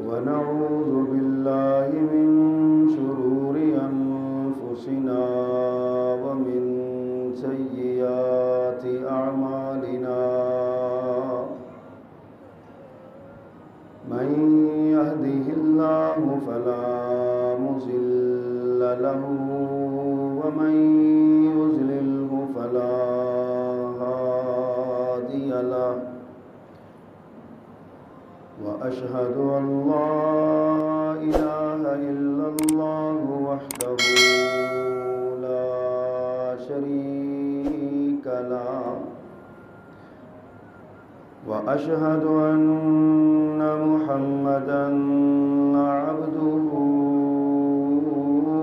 ونعوذ بالله من شرور أنفسنا ومن سيئات أعمالنا من يهده الله فلا مضل له ومن يضلله فلا هادي له وأشهد أن لا إله إلا الله وحده لا شريك له وأشهد أن محمدًا عبده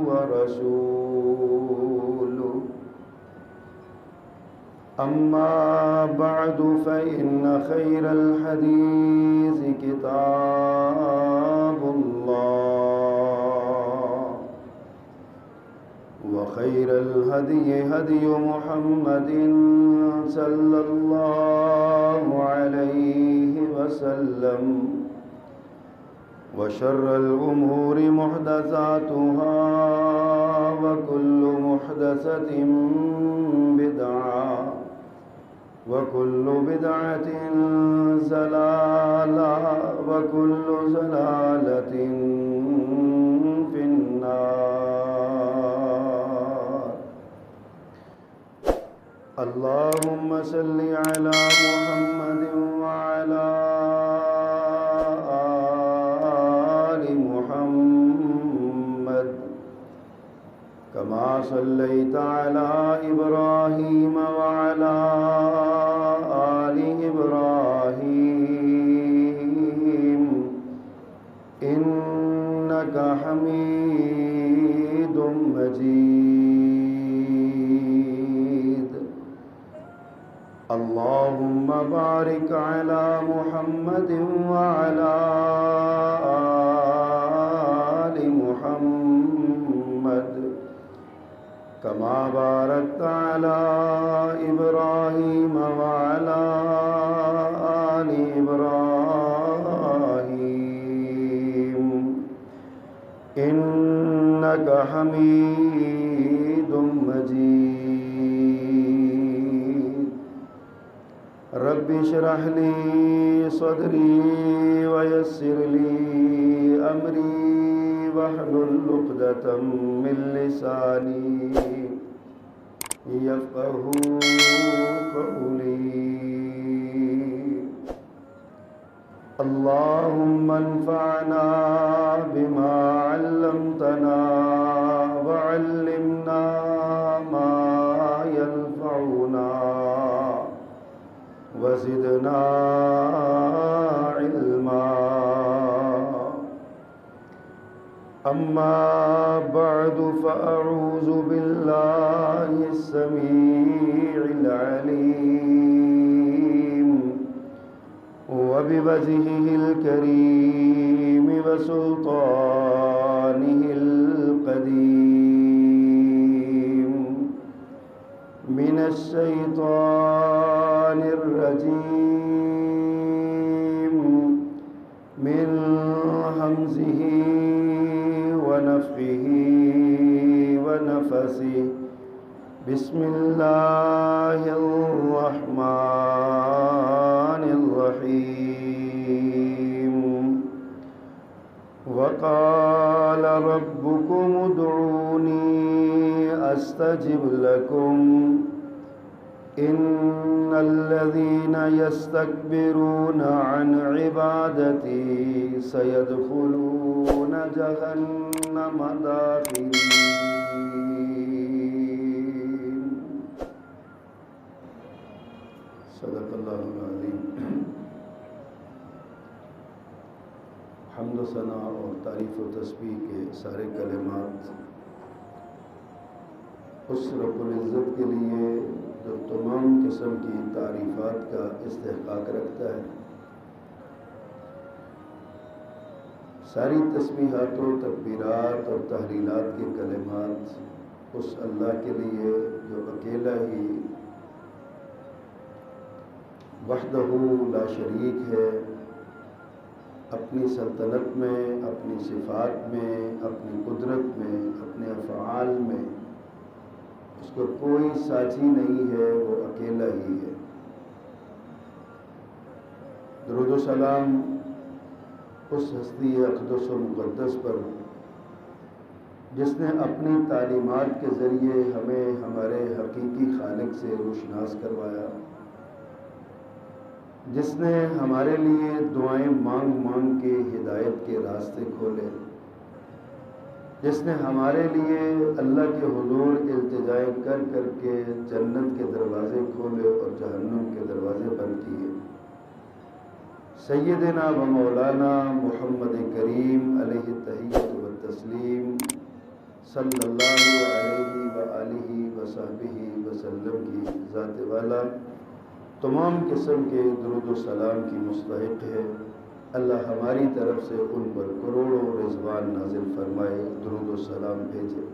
ورسوله أما بعد فإن خير الحديث كتاب الله وخير الهدي هدي محمد صلى الله عليه وسلم وشر الأمور محدثاتها وكل محدثة بدعة وكل بدعة ضلالة وكل ضلالة في النار. اللهم صل على محمد وعلى آل محمد كما صليت على إبراهيم وعلى آل إبراهيم إنك حميد مجيد. اللهم بارك على محمد وعلى آل محمد كما باركت على إبراهيم وعلى آل إبراهيم إنك حميد مجيد. رب اشرح لي صدري ويسر لي أمري واحلل عقدة من لساني يفقهوا قولي. اللهم انفعنا بما علمتنا وعلمنا ما ينفعنا وزدنا علما. أما بعد فأعوذ بالله السميع العليم وبوجهه الكريم وسلطانه القديم من الشيطان الرجيم من همزه ونفخه ونفثه. بسم الله الرحمن الرحيم. وقال ربكم ادعوني أستجب لكم إن الذين يستكبرون عن عبادتي سيدخلون جهنم داخرين. صدق اللہ العظیم. حمد و ثنا اور تعریف و تسبیح کے سارے کلمات اس رب العزت کے لیے جو تمام قسم کی تعریفات کا استحقاق رکھتا ہے. ساری تسبیحات و تکبیرات اور تحلیلات کے کلمات اس اللہ کے لیے جو اکیلا ہی وحدہ لا شریک ہے، اپنی سلطنت میں، اپنی صفات میں، اپنی قدرت میں، اپنے افعال میں اس کو کوئی ساتھی نہیں ہے، وہ اکیلا ہی ہے۔ درود و سلام اس ہستی اقدس و مقدس پر جس نے اپنی تعلیمات کے ذریعے ہمیں ہمارے حقیقی خالق سے روشناس کروایا، جس نے ہمارے لیے دعائیں مانگ مانگ کے ہدایت کے راستے کھولے، جس نے ہمارے لیے اللہ کے حضور التجائیں کر کر کے جنت کے دروازے کھولے اور جہنم کے دروازے بند کیے۔ سیدنا و مولانا محمد کریم علیہ التحیۃ و التسلیم صلی اللہ علیہ وآلہ وصحبہ وسلم کی ذات والا تمام قسم کے درود و سلام کی مستحق ہے۔ اللہ ہماری طرف سے ان پر کروڑوں رضوان نازل فرمائے، درود و سلام بھیجے۔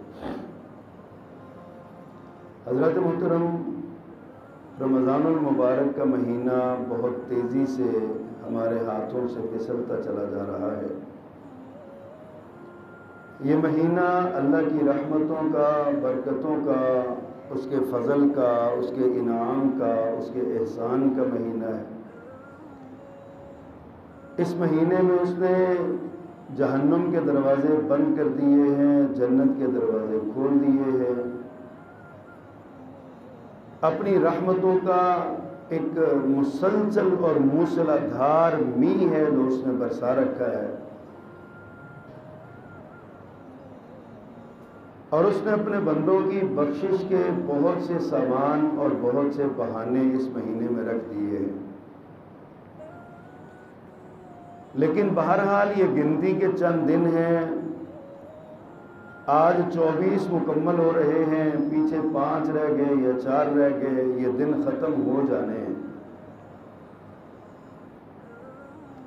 حضرات محترم، رمضان المبارک کا مہینہ بہت تیزی سے ہمارے ہاتھوں سے پھسلتا چلا جا رہا ہے۔ یہ مہینہ اللہ کی رحمتوں کا، برکتوں کا، اس کے فضل کا، اس کے انعام کا، اس کے احسان کا مہینہ ہے۔ اس مہینے میں اس نے جہنم کے دروازے بند کر دیے ہیں، جنت کے دروازے کھول دیے ہیں۔ اپنی رحمتوں کا ایک مسلسل اور موسلا دھار میਂہ ہے جو اس نے برسا رکھا ہے، اور اس نے اپنے بندوں کی بخشش کے بہت سے سامان اور بہت سے بہانے اس مہینے میں رکھ دیے ہیں۔ لیکن بہرحال یہ گنتی کے چند دن ہیں، آج 24 مکمل ہو رہے ہیں، پیچھے 5 رہ گئے یا 4 رہ گئے، یہ دن ختم ہو جانے ہیں۔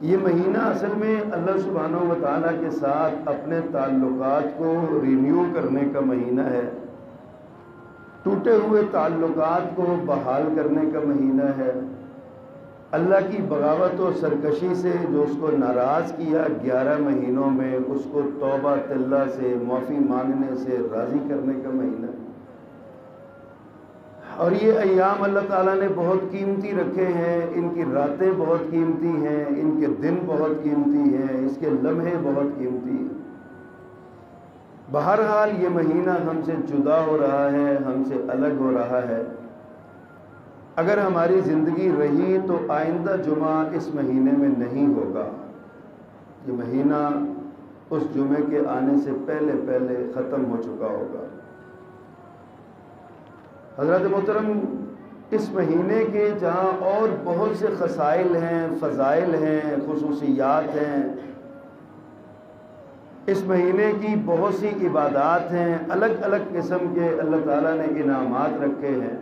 یہ مہینہ اصل میں اللہ سبحانہ و تعالیٰ کے ساتھ اپنے تعلقات کو رینیو کرنے کا مہینہ ہے، ٹوٹے ہوئے تعلقات کو بحال کرنے کا مہینہ ہے۔ اللہ کی بغاوت و سرکشی سے جو اس کو ناراض کیا 11 مہینوں میں، اس کو توبہ اللہ سے معافی مانگنے سے راضی کرنے کا مہینہ ہے۔ اور یہ ایام اللہ تعالیٰ نے بہت قیمتی رکھے ہیں، ان کی راتیں بہت قیمتی ہیں، ان کے دن بہت قیمتی ہیں، اس کے لمحے بہت قیمتی ہیں۔ بہرحال یہ مہینہ ہم سے جدا ہو رہا ہے، ہم سے الگ ہو رہا ہے۔ اگر ہماری زندگی رہی تو آئندہ جمعہ اس مہینے میں نہیں ہوگا، یہ مہینہ اس جمعے کے آنے سے پہلے پہلے ختم ہو چکا ہوگا۔ حضرت محترم، اس مہینے کے جہاں اور بہت سے خصائل ہیں، فضائل ہیں، خصوصیات ہیں، اس مہینے کی بہت سی عبادات ہیں، الگ الگ قسم کے اللہ تعالیٰ نے انعامات رکھے ہیں،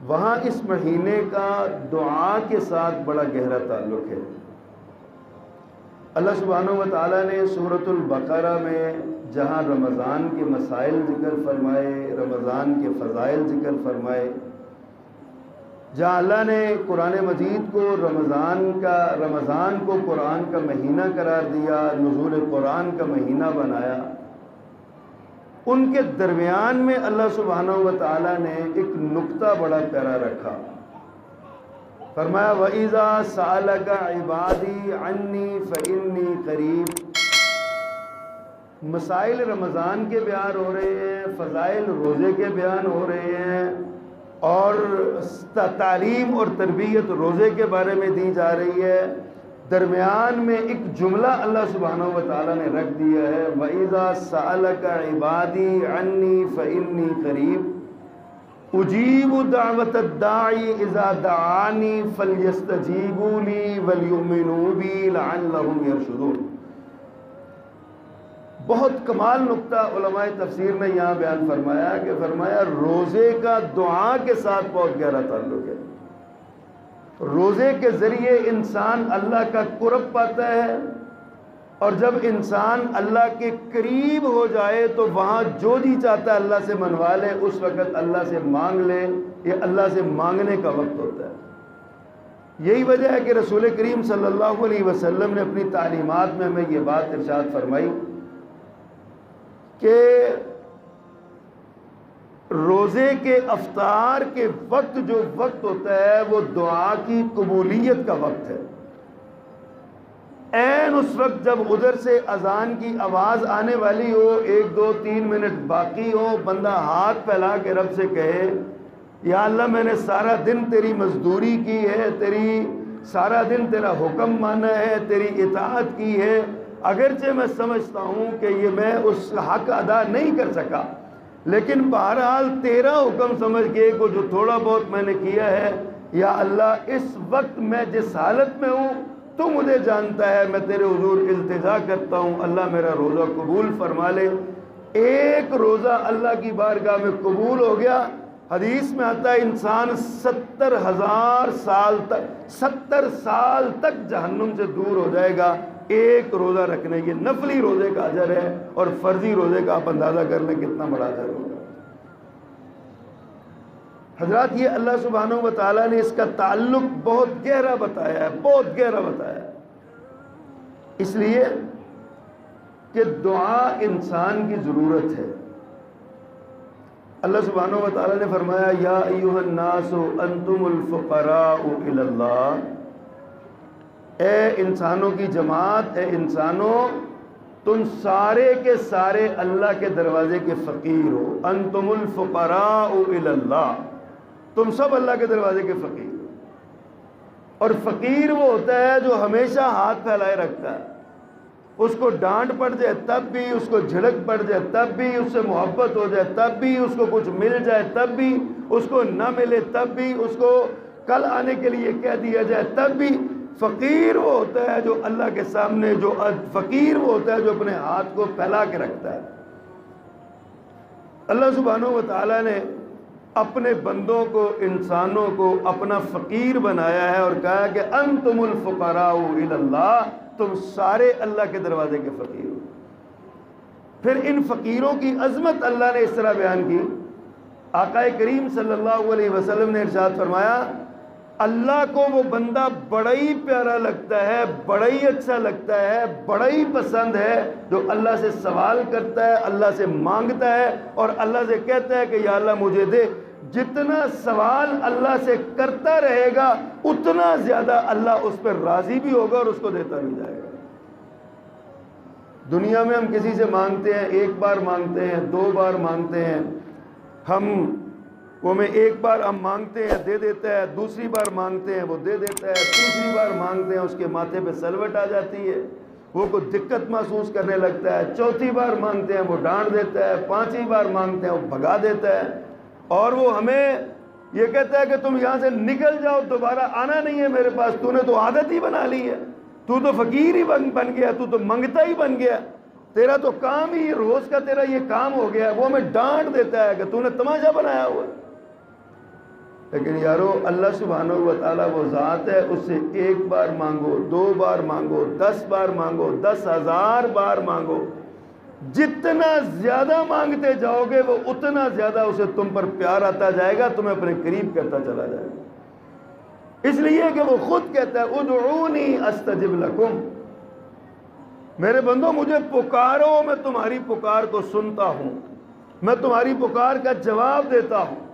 وہاں اس مہینے کا دعا کے ساتھ بڑا گہرا تعلق ہے۔ اللہ سبحانہ و تعالیٰ نے سورۃ البقرہ میں جہاں رمضان کے مسائل ذکر فرمائے، رمضان کے فضائل ذکر فرمائے، جہاں اللہ نے قرآن مجید کو رمضان کو قرآن کا مہینہ قرار دیا، نزول قرآن کا مہینہ بنایا، ان کے درمیان میں اللہ سبحانہ و تعالیٰ نے ایک نقطہ بڑا پیارا رکھا، فرمایا وَإِذَا سَأَلَكَ عِبَادِي عَنِّي فَإِنِّي قَرِيبٌ۔ مسائل رمضان کے بیان ہو رہے ہیں، فضائل روزے کے بیان ہو رہے ہیں، اور تعلیم اور تربیت روزے کے بارے میں دی جا رہی ہے۔ درمیان میں ایک جملہ اللہ سبحانہ و تعالیٰ نے رکھ دیا ہے، وَإِذَا سَأَلَكَ عِبَادِي عَنِّي فَإِنِّي قَرِيبٌ اجیب دعوت الداعی اذا دعانی فلیستجیبوا لی ولیؤمنوا بی لعلہم یرشدون۔ بہت کمال نقطہ علماء تفسیر نے یہاں بیان فرمایا کہ فرمایا روزے کا دعا کے ساتھ بہت گہرا تعلق ہے۔ روزے کے ذریعے انسان اللہ کا قرب پاتا ہے، اور جب انسان اللہ کے قریب ہو جائے تو وہاں جو جی چاہتا ہے اللہ سے منوا لے، اس وقت اللہ سے مانگ لے، یہ اللہ سے مانگنے کا وقت ہوتا ہے۔ یہی وجہ ہے کہ رسول کریم صلی اللہ علیہ وسلم نے اپنی تعلیمات میں ہمیں یہ بات ارشاد فرمائی کہ روزے کے افطار کے وقت جو وقت ہوتا ہے وہ دعا کی قبولیت کا وقت ہے۔ عین اس وقت جب ادھر سے اذان کی آواز آنے والی ہو، 1 2 3 منٹ باقی ہو، بندہ ہاتھ پھیلا کے رب سے کہے یا اللہ میں نے سارا دن تیری مزدوری کی ہے، سارا دن تیرا حکم مانا ہے، تیری اطاعت کی ہے، اگرچہ میں سمجھتا ہوں کہ یہ میں اس حق ادا نہیں کر سکا، لیکن بہرحال تیرا حکم سمجھ کے کو جو تھوڑا بہت میں نے کیا ہے، یا اللہ اس وقت میں جس حالت میں ہوں تو مجھے جانتا ہے، میں تیرے حضور التجا کرتا ہوں، اللہ میرا روزہ قبول فرما لے۔ ایک روزہ اللہ کی بارگاہ میں قبول ہو گیا، حدیث میں آتا ہے انسان 70,000 سال تک جہنم سے دور ہو جائے گا ایک روزہ رکھنے۔ یہ نفلی روزے کا اجر ہے، اور فرضی روزے کا آپ اندازہ کر لیں کتنا بڑا اجر ہوگا۔ حضرات یہ اللہ سبحانہ و تعالیٰ نے اس کا تعلق بہت گہرا بتایا ہے، بہت گہرا بتایا ہے، اس لیے کہ دعا انسان کی ضرورت ہے۔ اللہ سبحانہ و تعالیٰ نے فرمایا یا ایھا الناس انتم الفقراء الی اللہ، اے انسانوں کی جماعت، اے انسانوں تم سارے کے سارے اللہ کے دروازے کے فقیر ہو۔ انتم الفقراء الی اللہ، تم سب اللہ کے دروازے کے فقیر ہو۔ اور فقیر وہ ہوتا ہے جو ہمیشہ ہاتھ پھیلائے رکھتا ہے، اس کو ڈانٹ پڑ جائے تب بھی، اس کو جھڑک پڑ جائے تب بھی، اس سے محبت ہو جائے تب بھی، اس کو کچھ مل جائے تب بھی، اس کو نہ ملے تب بھی، اس کو کل آنے کے لیے کہہ دیا جائے تب بھی۔ فقیر وہ ہوتا ہے جو اللہ کے سامنے، جو فقیر وہ ہوتا ہے جو اپنے ہاتھ کو پھیلا کے رکھتا ہے۔ اللہ سبحانہ و تعالیٰ نے اپنے بندوں کو، انسانوں کو اپنا فقیر بنایا ہے اور کہا کہ انتم الفقراء الی اللہ، تم سارے اللہ کے دروازے کے فقیر ہو۔ پھر ان فقیروں کی عظمت اللہ نے اس طرح بیان کی، آقا کریم صلی اللہ علیہ وسلم نے ارشاد فرمایا اللہ کو وہ بندہ بڑا ہی پیارا لگتا ہے، بڑا ہی اچھا لگتا ہے، بڑا ہی پسند ہے جو اللہ سے سوال کرتا ہے، اللہ سے مانگتا ہے اور اللہ سے کہتا ہے کہ یا اللہ مجھے دے۔ جتنا سوال اللہ سے کرتا رہے گا اتنا زیادہ اللہ اس پر راضی بھی ہوگا اور اس کو دیتا بھی جائے گا۔ دنیا میں ہم کسی سے مانگتے ہیں، ایک بار مانگتے ہیں، 2 بار مانگتے ہیں، وہ میں ایک بار ہم مانگتے ہیں دے دیتا ہے، دوسری بار مانگتے ہیں وہ دے دیتا ہے، تیسری بار مانگتے ہیں اس کے ماتھے پہ سلوٹ آ جاتی ہے، وہ کوئی دقت محسوس کرنے لگتا ہے، چوتھی بار مانگتے ہیں وہ ڈانٹ دیتا ہے، 5ویں بار مانگتے ہیں وہ بھگا دیتا ہے، اور وہ ہمیں یہ کہتا ہے کہ تم یہاں سے نکل جاؤ، دوبارہ آنا نہیں ہے میرے پاس، تو نے تو عادت ہی بنا لی ہے، تو فقیر ہی بن گیا، تو منگتا ہی بن گیا، تیرا تو کام ہی روز کا تیرا یہ کام ہو گیا ہے۔ وہ ہمیں ڈانٹ دیتا ہے کہ تو نے تماشا بنایا ہوا ہے۔ لیکن یارو اللہ سبحانہ و تعالیٰ وہ ذات ہے، اس سے 1 بار مانگو، 2 بار مانگو، 10 بار مانگو، 10,000 بار مانگو، جتنا زیادہ مانگتے جاؤ گے وہ اتنا زیادہ اسے تم پر پیار آتا جائے گا، تمہیں اپنے قریب کرتا چلا جائے گا۔ اس لیے کہ وہ خود کہتا ہے ادعونی استجب لکم، میرے بندو مجھے پکارو، میں تمہاری پکار کو سنتا ہوں، میں تمہاری پکار کا جواب دیتا ہوں۔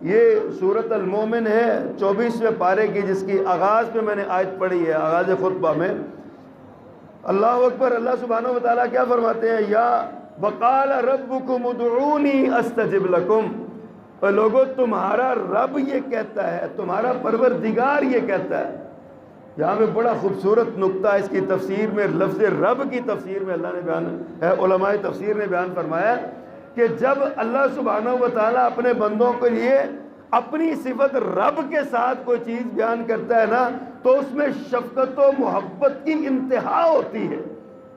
یہ سورۃ المومن ہے 24ویں پارے کی، جس کی آغاز میں نے آیت پڑھی ہے، آغاز خطبہ میں۔ اللہ اکبر، اللہ سبحانہ و تعالیٰ کیا فرماتے ہیں؟ یا وقال ربکم ادعونی استجب لکم، اور لوگوں تمہارا رب یہ کہتا ہے، تمہارا پروردگار یہ کہتا ہے۔ یہاں پہ بڑا خوبصورت نقطہ اس کی تفسیر میں، لفظ رب کی تفسیر میں اللہ نے بیان ہے، علماء تفسیر نے بیان فرمایا کہ جب اللہ سبحانہ و تعالیٰ اپنے بندوں کے لیے اپنی صفت رب کے ساتھ کوئی چیز بیان کرتا ہے نا، تو اس میں شفقت و محبت کی انتہا ہوتی ہے،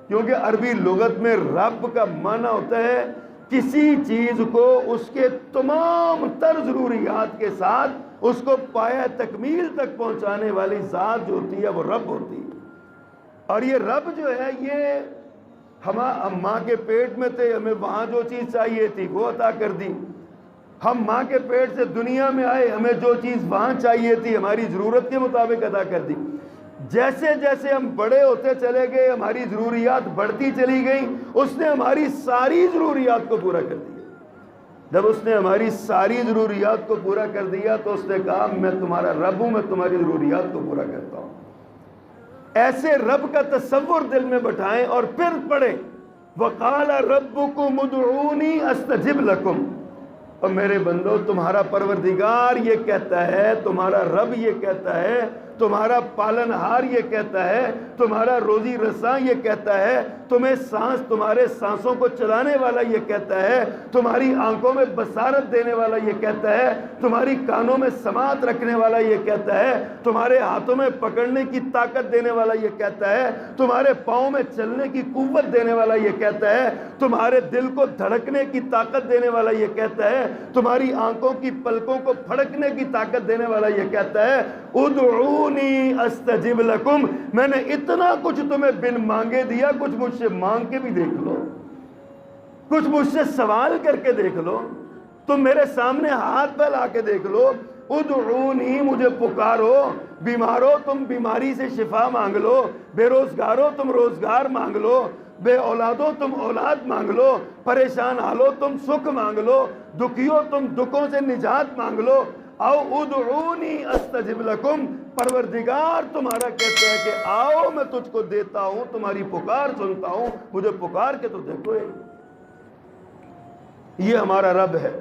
کیونکہ عربی لغت میں رب کا معنی ہوتا ہے کسی چیز کو اس کے تمام تر ضروریات کے ساتھ اس کو پایہ تکمیل تک پہنچانے والی ذات جو ہوتی ہے وہ رب ہوتی ہے۔ اور یہ رب جو ہے یہ ہم ماں کے پیٹ میں تھے، ہمیں وہاں جو چیز چاہیے تھی وہ عطا کر دی، ہم ماں کے پیٹ سے دنیا میں آئے، ہمیں جو چیز وہاں چاہیے تھی ہماری ضرورت کے مطابق ادا کر دی۔ جیسے جیسے ہم بڑے ہوتے چلے گئے، ہماری ضروریات بڑھتی چلی گئیں، اس نے ہماری ساری ضروریات کو پورا کر دیا۔ جب اس نے ہماری ساری ضروریات کو پورا کر دیا تو اس نے کہا میں تمہارا رب ہوں، میں تمہاری ضروریات کو پورا کرتا ہوں۔ ایسے رب کا تصور دل میں بٹھائیں اور پھر پڑھیں وَقَالَ رَبُّكُمُ ادْعُونِي أَسْتَجِبْ لَكُمْ۔ اور میرے بندو، تمہارا پروردگار یہ کہتا ہے، تمہارا رب یہ کہتا ہے، تمہارا پالنہار یہ کہتا ہے، تمہارا روزی رساں یہ کہتا ہے، تمہیں سانس، تمہارے سانسوں کو چلانے والا یہ کہتا ہے، تمہاری آنکھوں میں بصارت دینے والا یہ کہتا ہے، تمہاری کانوں میں سماعت رکھنے والا یہ کہتا ہے، تمہارے ہاتھوں میں پکڑنے کی طاقت دینے والا یہ کہتا ہے، تمہارے پاؤں میں چلنے کی قوت دینے والا یہ کہتا ہے، تمہارے دل کو دھڑکنے کی طاقت دینے والا یہ کہتا ہے، تمہاری آنکھوں کی پلکوں کو پھڑکنے کی طاقت دینے والا یہ کہتا ہے ادعونی استجب لکم۔ میں نے اتنا کچھ تمہیں بن مانگے دیا، کچھ مجھ سے مانگ کے بھی دیکھ لو، کچھ مجھ سے سوال کر کے دیکھ لو، تم میرے سامنے ہاتھ پھیلا کے دیکھ لو۔ ادعونی، مجھے پکارو، بیمار ہو تم بیماری سے شفا مانگ لو، بے روزگار ہو تم روزگار مانگ لو، بے اولاد ہو تم اولاد مانگ لو، پریشان حال ہو تم سکھ مانگ لو، دکھی ہو تم دکھوں سے نجات مانگ لو۔ او ادعونی استجب لکم، پروردگار تمہارا کہتا ہے کہ آؤ میں تجھ کو دیتا ہوں، تمہاری پکار سنتا ہوں، مجھے پکار کے تو دیکھو۔ یہ ہمارا رب ہے۔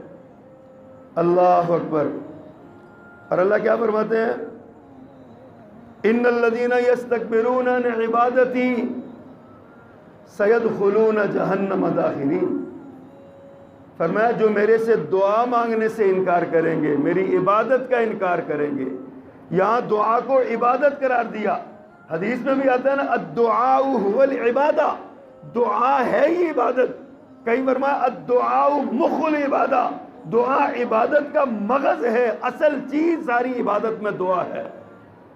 اللہ اکبر۔ اور اللہ کیا فرماتے ہیں؟ ان الذین یستکبرون عن عبادتی سیدخلون جہنم داخرین۔ فرمایا جو میرے سے دعا مانگنے سے انکار کریں گے، میری عبادت کا انکار کریں گے۔ یہاں دعا کو عبادت قرار دیا۔ حدیث میں بھی آتا ہے نا الدعاء هو العبادہ، دعا ہے ہی عبادت۔ کہیں فرمایا الدعاء مخ العبادہ، دعا عبادت کا مغز ہے، اصل چیز ساری عبادت میں دعا ہے۔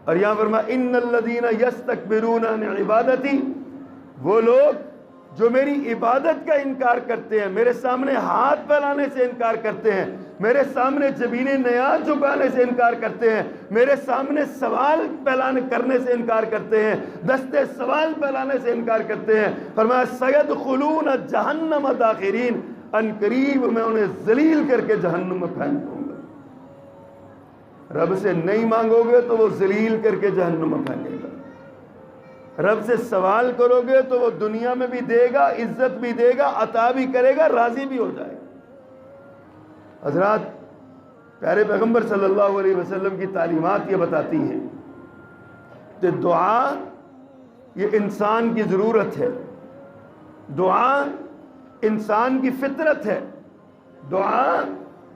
اور یہاں فرمایا ان الذین یستکبرون عن عبادتی، وہ لوگ جو میری عبادت کا انکار کرتے ہیں، میرے سامنے ہاتھ پھیلانے سے انکار کرتے ہیں، میرے سامنے جبین نیاز جھکانے سے انکار کرتے ہیں، میرے سامنے سوال کرنے سے انکار کرتے ہیں، دستے سوال پھیلانے سے انکار کرتے ہیں، فرمایا سیدخلون جہنم داخرین، ان قریب میں انہیں ذلیل کر کے جہنم میں پھینک دوں گا۔ رب سے نہیں مانگو گے تو وہ ذلیل کر کے جہنم میں پھینکے گا، رب سے سوال کرو گے تو وہ دنیا میں بھی دے گا، عزت بھی دے گا، عطا بھی کرے گا، راضی بھی ہو جائے گا۔ حضرات، پیارے پیغمبر صلی اللہ علیہ وسلم کی تعلیمات یہ بتاتی ہیں کہ دعا یہ انسان کی ضرورت ہے، دعا انسان کی فطرت ہے، دعا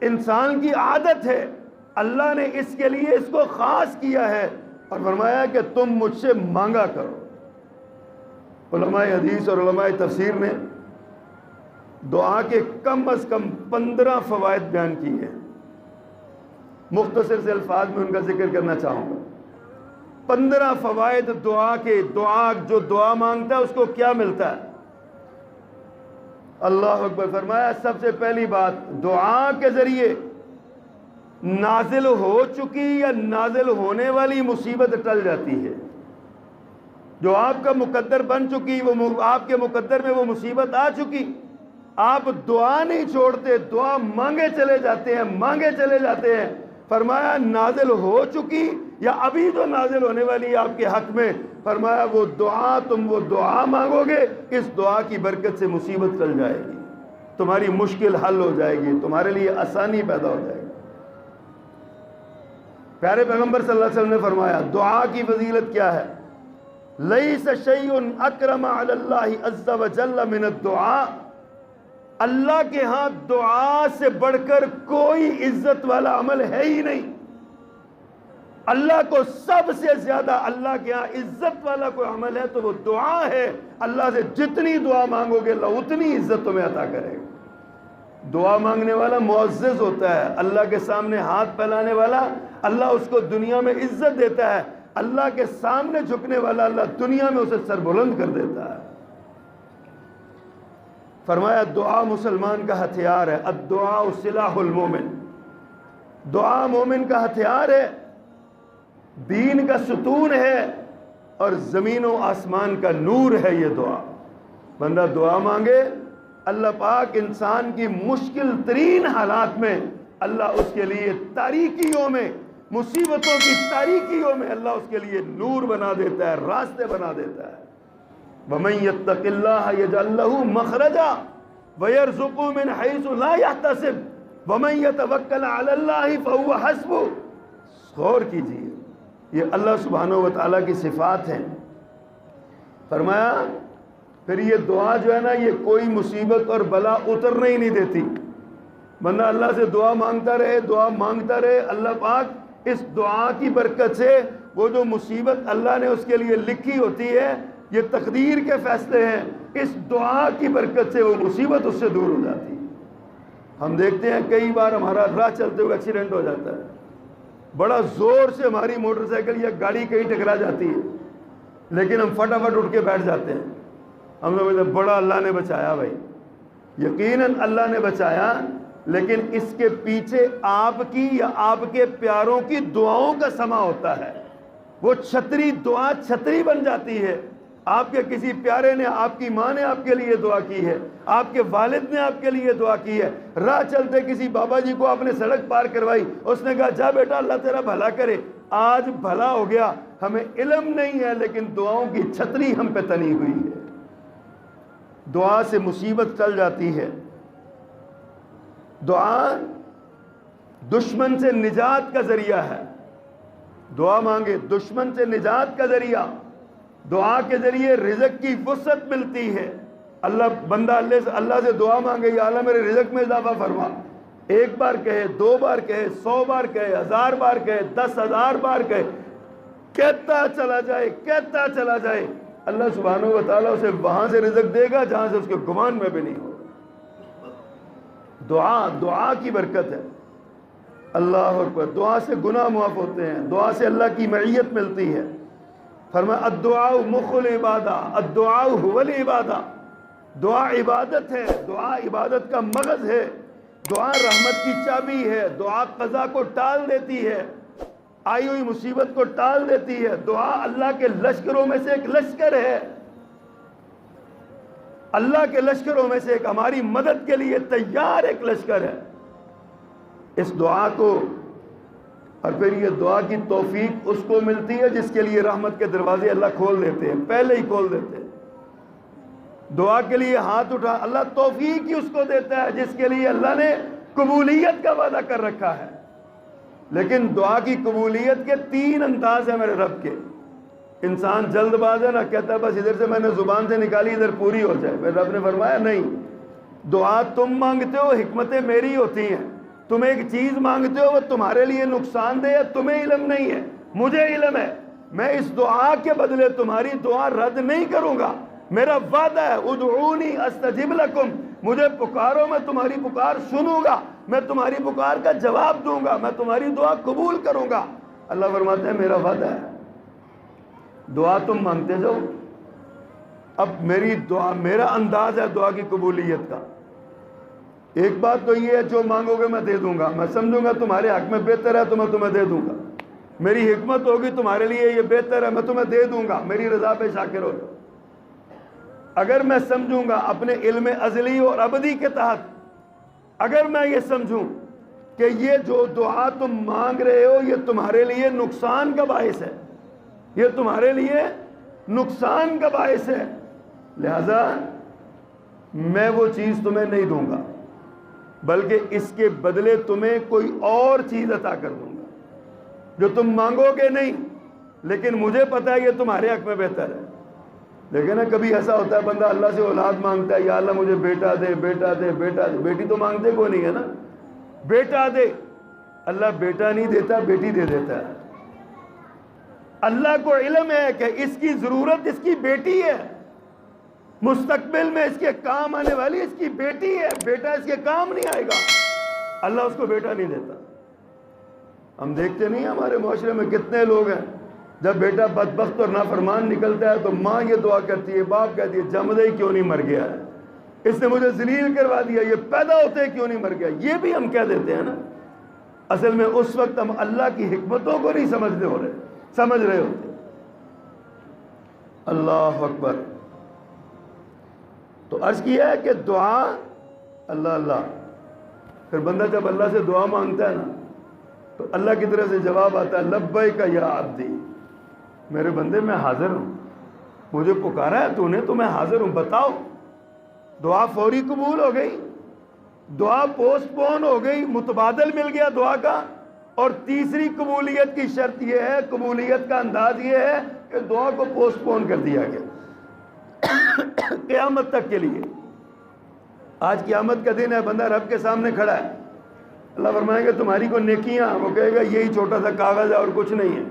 انسان کی عادت ہے۔ اللہ نے اس کے لیے اس کو خاص کیا ہے اور فرمایا کہ تم مجھ سے مانگا کرو۔ علماء حدیث اور علماء تفسیر نے دعا کے کم از کم 15 فوائد بیان کیے ہیں۔ مختصر سے الفاظ میں ان کا ذکر کرنا چاہوں گا۔ 15 فوائد دعا کے، دعا جو دعا مانگتا ہے اس کو کیا ملتا ہے۔ اللہ اکبر۔ فرمایا سب سے پہلی بات، دعا کے ذریعے نازل ہو چکی یا نازل ہونے والی مصیبت ٹل جاتی ہے۔ جو آپ کا مقدر بن چکی، وہ آپ کے مقدر میں وہ مصیبت آ چکی، آپ دعا نہیں چھوڑتے، دعا مانگے چلے جاتے ہیں، مانگے چلے جاتے ہیں۔ فرمایا نازل ہو چکی یا ابھی جو نازل ہونے والی ہے آپ کے حق میں، فرمایا وہ دعا، تم وہ دعا مانگو گے، اس دعا کی برکت سے مصیبت ٹل جائے گی، تمہاری مشکل حل ہو جائے گی، تمہارے لیے آسانی پیدا ہو جائے گی۔ پیارے پیغمبر صلی اللہ علیہ وسلم نے فرمایا دعا کی فضیلت کیا ہے؟ لیس شیء اکرم علی اللہ عز وجل من الدعاء، اللہ کے ہاں دعا سے بڑھ کر کوئی عزت والا عمل ہے ہی نہیں۔ اللہ کو سب سے زیادہ اللہ کے ہاں عزت والا کوئی عمل ہے تو وہ دعا ہے۔ اللہ سے جتنی دعا مانگو گے اللہ اتنی عزت تمہیں عطا کرے گا۔ دعا مانگنے والا معزز ہوتا ہے، اللہ کے سامنے ہاتھ پھیلانے والا اللہ اس کو دنیا میں عزت دیتا ہے، اللہ کے سامنے جھکنے والا اللہ دنیا میں اسے سر بلند کر دیتا ہے۔ فرمایا دعا مسلمان کا ہتھیار ہے، الدعاء سلاح المومن، دعا مومن کا ہتھیار ہے، دین کا ستون ہے اور زمین و آسمان کا نور ہے یہ دعا۔ بندہ دعا مانگے، اللہ پاک انسان کی مشکل ترین حالات میں اللہ اس کے لیے تاریکیوں میں، مصیبتوں کی تاریکیوں میں اللہ اس کے لیے نور بنا دیتا ہے، راستے بنا دیتا ہے۔ وَمَن يَتَّقِ اللَّهَ يَجْعَل لَّهُ مَخْرَجًا وَيَرْزُقْهُ مِنْ حَيْثُ لَا يَحْتَسِبُ وَمَن يَتَوَكَّلْ عَلَى اللَّهِ فَهُوَ حَسْبُهُ۔ غور کیجیے، یہ اللہ سبحانہ و تعالیٰ کی صفات ہیں۔ فرمایا پھر یہ دعا جو ہے نا، یہ کوئی مصیبت اور بلا اترنے ہی نہیں دیتی۔ بندہ اللہ سے دعا مانگتا رہے، دعا مانگتا رہے، اللہ پاک اس دعا کی برکت سے وہ جو مصیبت اللہ نے اس کے لیے لکھی ہوتی ہے، یہ تقدیر کے فیصلے ہیں، اس دعا کی برکت سے وہ مصیبت اس سے دور ہو جاتی ہے۔ ہم دیکھتے ہیں کئی بار ہمارا راہ چلتے ہوئے ایکسیڈنٹ ہو جاتا ہے، بڑا زور سے ہماری موٹر سائیکل یا گاڑی کہیں ٹکرا جاتی ہے، لیکن ہم فٹافٹ اٹھ کے بیٹھ جاتے ہیں، ہم لوگ بڑا اللہ نے بچایا بھائی۔ یقیناً اللہ نے بچایا، لیکن اس کے پیچھے آپ کی یا آپ کے پیاروں کی دعاؤں کا سما ہوتا ہے۔ وہ چھتری، دعا چھتری بن جاتی ہے۔ آپ کے کسی پیارے نے، آپ کی ماں نے آپ کے لیے دعا کی ہے، آپ کے والد نے آپ کے لیے دعا کی ہے، راہ چلتے کسی بابا جی کو آپ نے سڑک پار کروائی، اس نے کہا جا بیٹا اللہ تیرا بھلا کرے، آج بھلا ہو گیا۔ ہمیں علم نہیں ہے لیکن دعاؤں کی چھتری ہم پہ تنی ہوئی ہے، دعا سے مصیبت ٹل جاتی ہے۔ دعا دشمن سے نجات کا ذریعہ ہے، دعا مانگے دشمن سے نجات کا ذریعہ، دعا کے ذریعے رزق کی وسعت ملتی ہے۔ بندہ اللہ سے دعا مانگے، یا اللہ میرے رزق میں اضافہ فرما، ایک بار کہے، دو بار کہے، 100 بار کہے، 1000 بار کہے، 10,000 بار کہے، کہتا چلا جائے، کہتا چلا جائے، اللہ سبحانہ و تعالیٰ اسے وہاں سے رزق دے گا جہاں سے اس کے گمان میں بھی نہیں ہو۔ دعا کی برکت ہے۔ اللہ اکبر، دعا سے گناہ معاف ہوتے ہیں، دعا سے اللہ کی معیت ملتی ہے۔ فرمایا الدعاء مخ العبادہ، الدعاء هو العبادہ، دعا عبادت ہے، دعا عبادت کا مغز ہے، دعا رحمت کی چابی ہے، دعا قضا کو ٹال دیتی ہے، آئی ہوئی مصیبت کو ٹال دیتی ہے، دعا اللہ کے لشکروں میں سے ایک لشکر ہے، اللہ کے لشکروں میں سے ایک، ہماری مدد کے لیے تیار ایک لشکر ہے۔ اس دعا کو، اور پھر یہ دعا کی توفیق اس کو ملتی ہے جس کے لیے رحمت کے دروازے اللہ کھول دیتے ہیں، پہلے ہی کھول دیتے ہیں۔ دعا کے لیے ہاتھ اٹھا، اللہ توفیق ہی اس کو دیتا ہے جس کے لیے اللہ نے قبولیت کا وعدہ کر رکھا ہے۔ لیکن دعا کی قبولیت کے 3 انداز ہیں میرے رب کے۔ انسان جلد باز ہے نا، کہتا ہے بس ادھر سے میں نے زبان سے نکالی ادھر پوری ہو جائے۔ میرے رب نے فرمایا نہیں، دعا تم مانگتے ہو، حکمتیں میری ہوتی ہیں، تم ایک چیز مانگتے ہو وہ تمہارے لیے نقصان دہ ہے، تمہیں علم نہیں ہے، مجھے علم ہے، میں اس دعا کے بدلے تمہاری دعا رد نہیں کروں گا، میرا وعدہ ہے ادعونی استجب لکم، مجھے پکارو میں تمہاری پکار سنوں گا، میں تمہاری پکار کا جواب دوں گا، میں تمہاری دعا قبول کروں گا۔ اللہ فرماتے ہیں میرا وعدہ ہے، دعا تم مانگتے جاؤ، اب میری دعا، میرا انداز ہے دعا کی قبولیت کا۔ ایک بات تو یہ ہے جو مانگو گے میں دے دوں گا، میں سمجھوں گا تمہارے حق میں بہتر ہے تو میں تمہیں دے دوں گا، میری حکمت ہوگی تمہارے لیے یہ بہتر ہے میں تمہیں دے دوں گا، میری رضا پہ شاکر ہو جاؤ۔ اگر میں سمجھوں گا اپنے علم ازلی اور ابدی کے تحت، اگر میں یہ سمجھوں کہ یہ جو دعا تم مانگ رہے ہو یہ تمہارے لیے نقصان کا باعث ہے، یہ تمہارے لیے نقصان کا باعث ہے، لہذا میں وہ چیز تمہیں نہیں دوں گا، بلکہ اس کے بدلے تمہیں کوئی اور چیز عطا کر دوں گا جو تم مانگو گے نہیں، لیکن مجھے پتا ہے یہ تمہارے حق میں بہتر ہے۔ لیکن کبھی ایسا ہوتا ہے بندہ اللہ سے اولاد مانگتا ہے، یا اللہ مجھے بیٹا دے، بیٹا دے، بیٹا دے، بیٹی تو مانگتے کوئی نہیں ہے نا، بیٹا دے، اللہ بیٹا نہیں دیتا، بیٹی دے دیتا ہے۔ اللہ کو علم ہے کہ اس کی ضرورت اس کی بیٹی ہے، مستقبل میں اس کے کام آنے والی اس کی بیٹی ہے، بیٹا اس کے کام نہیں آئے گا، اللہ اس کو بیٹا نہیں دیتا۔ ہم دیکھتے نہیں ہمارے معاشرے میں کتنے لوگ ہیں، جب بیٹا بدبخت اور نافرمان نکلتا ہے تو ماں یہ دعا کرتی ہے، باپ کہتی ہے جمدے ہی کیوں نہیں مر گیا ہے، اس نے مجھے ذلیل کروا دیا، یہ پیدا ہوتے کیوں نہیں مر گیا، یہ بھی ہم کہہ دیتے ہیں نا۔ اصل میں اس وقت ہم اللہ کی حکمتوں کو نہیں سمجھ رہے ہوتے۔ اللہ اکبر۔ تو عرض کیا ہے کہ دعا اللہ اللہ، پھر بندہ جب اللہ سے دعا مانگتا ہے نا تو اللہ کی طرف سے جواب آتا ہے لبیک یا عبدی، میرے بندے میں حاضر ہوں، مجھے پکارا ہے تو نے تو میں حاضر ہوں، بتاؤ۔ دعا فوری قبول ہو گئی، دعا پوسٹ پون ہو گئی، متبادل مل گیا دعا کا۔ اور تیسری قبولیت کی شرط یہ ہے، قبولیت کا انداز یہ ہے کہ دعا کو پوسٹ پون کر دیا گیا قیامت تک کے لیے۔ آج قیامت کا دن ہے، بندہ رب کے سامنے کھڑا ہے، اللہ فرمائے گا تمہاری کو نیکیاں، وہ کہے گا یہی چھوٹا سا کاغذ ہے اور کچھ نہیں ہے۔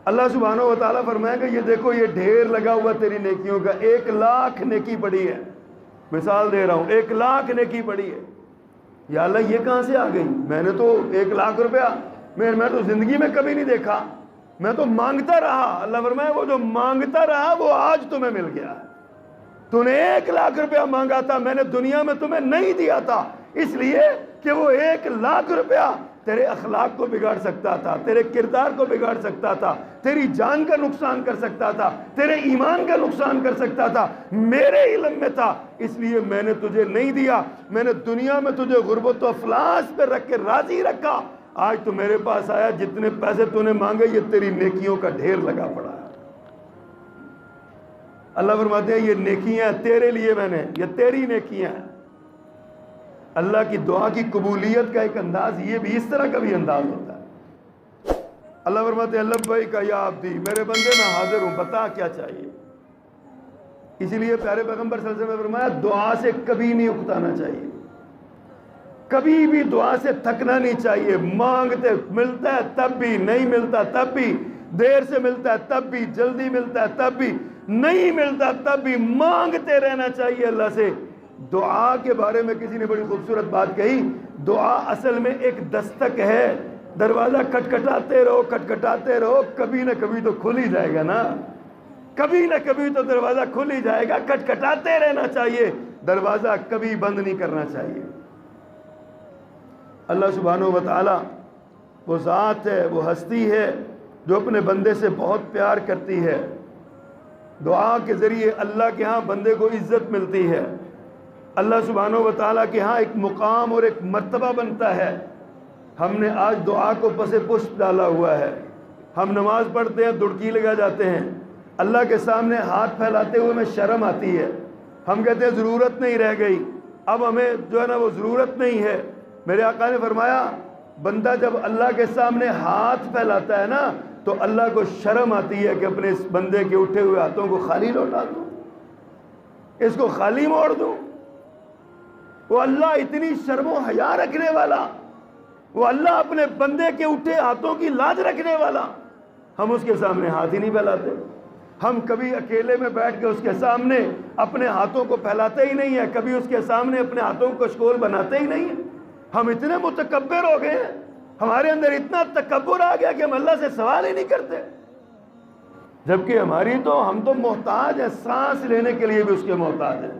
اللہ سبحانہ و تعالیٰ فرمائے گا یہ دیکھو یہ ڈھیر لگا ہوا تیری نیکیوں کا، 1,00,000 نیکی پڑی ہے، مثال دے رہا ہوں 1,00,000 نیکی پڑی ہے۔ یا اللہ یہ کہاں سے آ گئی، میں نے تو 1,00,000 روپیہ میں تو زندگی میں کبھی نہیں دیکھا، میں تو مانگتا رہا۔ اللہ فرمائے وہ جو مانگتا رہا وہ آج تمہیں مل گیا، تو نے 1,00,000 روپیہ مانگا تھا، میں نے دنیا میں تمہیں نہیں دیا تھا، اس لیے کہ وہ 1,00,000 روپیہ تیرے اخلاق کو بگاڑ سکتا تھا، تیرے کردار کو بگاڑ سکتا تھا، تیری جان کا نقصان کر سکتا تھا، تیرے ایمان کا نقصان کر سکتا تھا، میرے علم میں تھا، اس لیے میں نے تجھے نہیں دیا۔ میں نے دنیا میں تجھے غربت و افلاس پہ رکھ کے راضی رکھا، آج تو میرے پاس آیا، جتنے پیسے تو نے مانگے یہ تیری نیکیوں کا ڈھیر لگا پڑا ہے۔ اللہ فرماتے ہیں یہ نیکیاں تیرے لیے میں نے، یہ تیری نیکیاں ہیں۔ اللہ کی دعا کی قبولیت کا ایک انداز یہ بھی اس طرح کا بھی انداز ہوتا ہے۔ اللہ فرماتے ہیں لبیک یا عبدی، میرے بندے میں حاضر ہوں، بتا کیا چاہیے۔ اسی لیے پیارے پیغمبر صلی اللہ علیہ وسلم نے فرمایا دعا سے کبھی نہیں اکتانا چاہیے، کبھی بھی دعا سے تھکنا نہیں چاہیے۔ مانگتے ملتا ہے تب بھی، نہیں ملتا تب بھی، دیر سے ملتا ہے تب بھی، جلدی ملتا ہے تب بھی، نہیں ملتا تب بھی مانگتے رہنا چاہیے اللہ سے۔ دعا کے بارے میں کسی نے بڑی خوبصورت بات کہی، دعا اصل میں ایک دستک ہے، دروازہ کھٹکھٹاتے رہو کھٹکھٹاتے رہو، کبھی نہ کبھی تو کھل ہی جائے گا نا، کبھی نہ کبھی تو دروازہ کھل ہی جائے گا، کھٹکھٹاتے رہنا چاہیے، دروازہ کبھی بند نہیں کرنا چاہیے۔ اللہ سبحانہ و تعالی وہ ذات ہے، وہ ہستی ہے جو اپنے بندے سے بہت پیار کرتی ہے۔ دعا کے ذریعے اللہ کے ہاں بندے کو عزت ملتی ہے، اللہ سبحانہ و تعالیٰ کے ہاں ایک مقام اور ایک مرتبہ بنتا ہے۔ ہم نے آج دعا کو پس پشت ڈالا ہوا ہے، ہم نماز پڑھتے ہیں دڑکی لگا جاتے ہیں، اللہ کے سامنے ہاتھ پھیلاتے ہوئے ہمیں شرم آتی ہے، ہم کہتے ہیں ضرورت نہیں رہ گئی، اب ہمیں جو ہے نا وہ ضرورت نہیں ہے۔ میرے آقا نے فرمایا بندہ جب اللہ کے سامنے ہاتھ پھیلاتا ہے نا تو اللہ کو شرم آتی ہے کہ اپنے اس بندے کے اٹھے ہوئے ہاتھوں کو خالی لوٹا دوں، اس کو خالی موڑ دوں۔ وہ اللہ اتنی شرم و حیا رکھنے والا، وہ اللہ اپنے بندے کے اٹھے ہاتھوں کی لاج رکھنے والا، ہم اس کے سامنے ہاتھ ہی نہیں پھیلاتے۔ ہم کبھی اکیلے میں بیٹھ کے اس کے سامنے اپنے ہاتھوں کو پھیلاتے ہی نہیں ہیں، کبھی اس کے سامنے اپنے ہاتھوں کو کشکول بناتے ہی نہیں ہیں۔ ہم اتنے متکبر ہو گئے ہیں، ہمارے اندر اتنا تکبر آ گیا کہ ہم اللہ سے سوال ہی نہیں کرتے، جبکہ ہم تو محتاج ہیں، سانس لینے کے لیے بھی اس کے محتاج ہیں،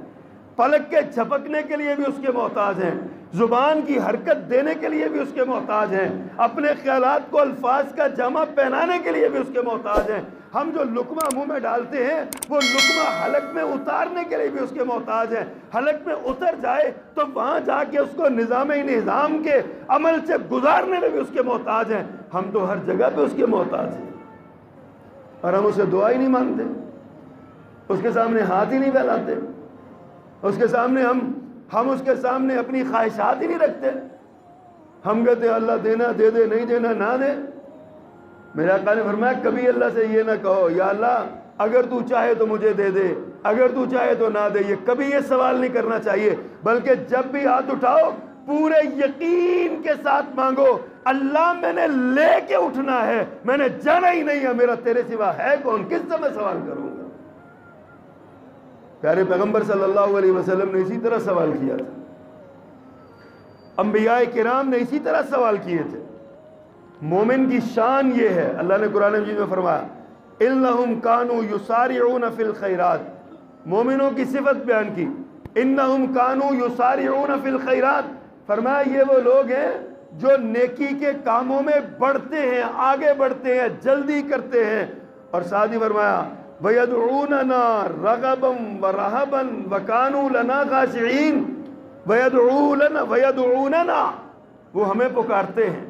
پلک کے جھپکنے کے لیے بھی اس کے محتاج ہیں، زبان کی حرکت دینے کے لیے بھی اس کے محتاج ہیں، اپنے خیالات کو الفاظ کا جامہ پہنانے کے لیے بھی اس کے محتاج ہیں۔ ہم جو لقمہ منہ میں ڈالتے ہیں وہ لقمہ حلق میں اتارنے کے لیے بھی اس کے محتاج ہیں، حلق میں اتر جائے تو وہاں جا کے اس کو نظام کے عمل سے گزارنے میں بھی اس کے محتاج ہیں۔ ہم تو ہر جگہ پہ اس کے محتاج ہیں اور ہم اسے دعا ہی نہیں مانگتے، اس کے سامنے ہاتھ ہی نہیں پھیلاتے، اس کے سامنے ہم اس کے سامنے اپنی خواہشات ہی نہیں رکھتے۔ ہم کہتے ہیں اللہ دینا دے دے، نہیں دینا نہ دے۔ میرے آقا نے فرمایا کبھی اللہ سے یہ نہ کہو یا اللہ اگر تو چاہے تو مجھے دے دے، اگر تو چاہے تو نہ دے، یہ کبھی یہ سوال نہیں کرنا چاہیے، بلکہ جب بھی ہاتھ اٹھاؤ پورے یقین کے ساتھ مانگو اللہ میں نے لے کے اٹھنا ہے، میں نے جانا ہی نہیں ہے، میرا تیرے سوا ہے کون، کس سے میں سوال کروں گا۔ پیارے پیغمبر صلی اللہ علیہ وسلم نے اسی طرح سوال کیا تھا، انبیاء کرام نے اسی طرح سوال کیے تھے۔ مومن کی شان یہ ہے، اللہ نے قرآن مجید میں فرمایا اِنَّهُمْ كَانُوا يُسَارِعُونَ فِي الْخَيْرَاتِ، مومنوں کی صفت بیان کی انہم کانوا یسارعون فی الخیرات، فرمایا یہ وہ لوگ ہیں جو نیکی کے کاموں میں بڑھتے ہیں، آگے بڑھتے ہیں، جلدی کرتے ہیں۔ اور ساتھ ہی فرمایا وَيَدْعُونَنَا رَغَبًا وَرَهَبًا وَكَانُوا لَنَا خَاشِعِينَ۔ وَيَدْعُونَنَا، وہ ہمیں پکارتے ہیں،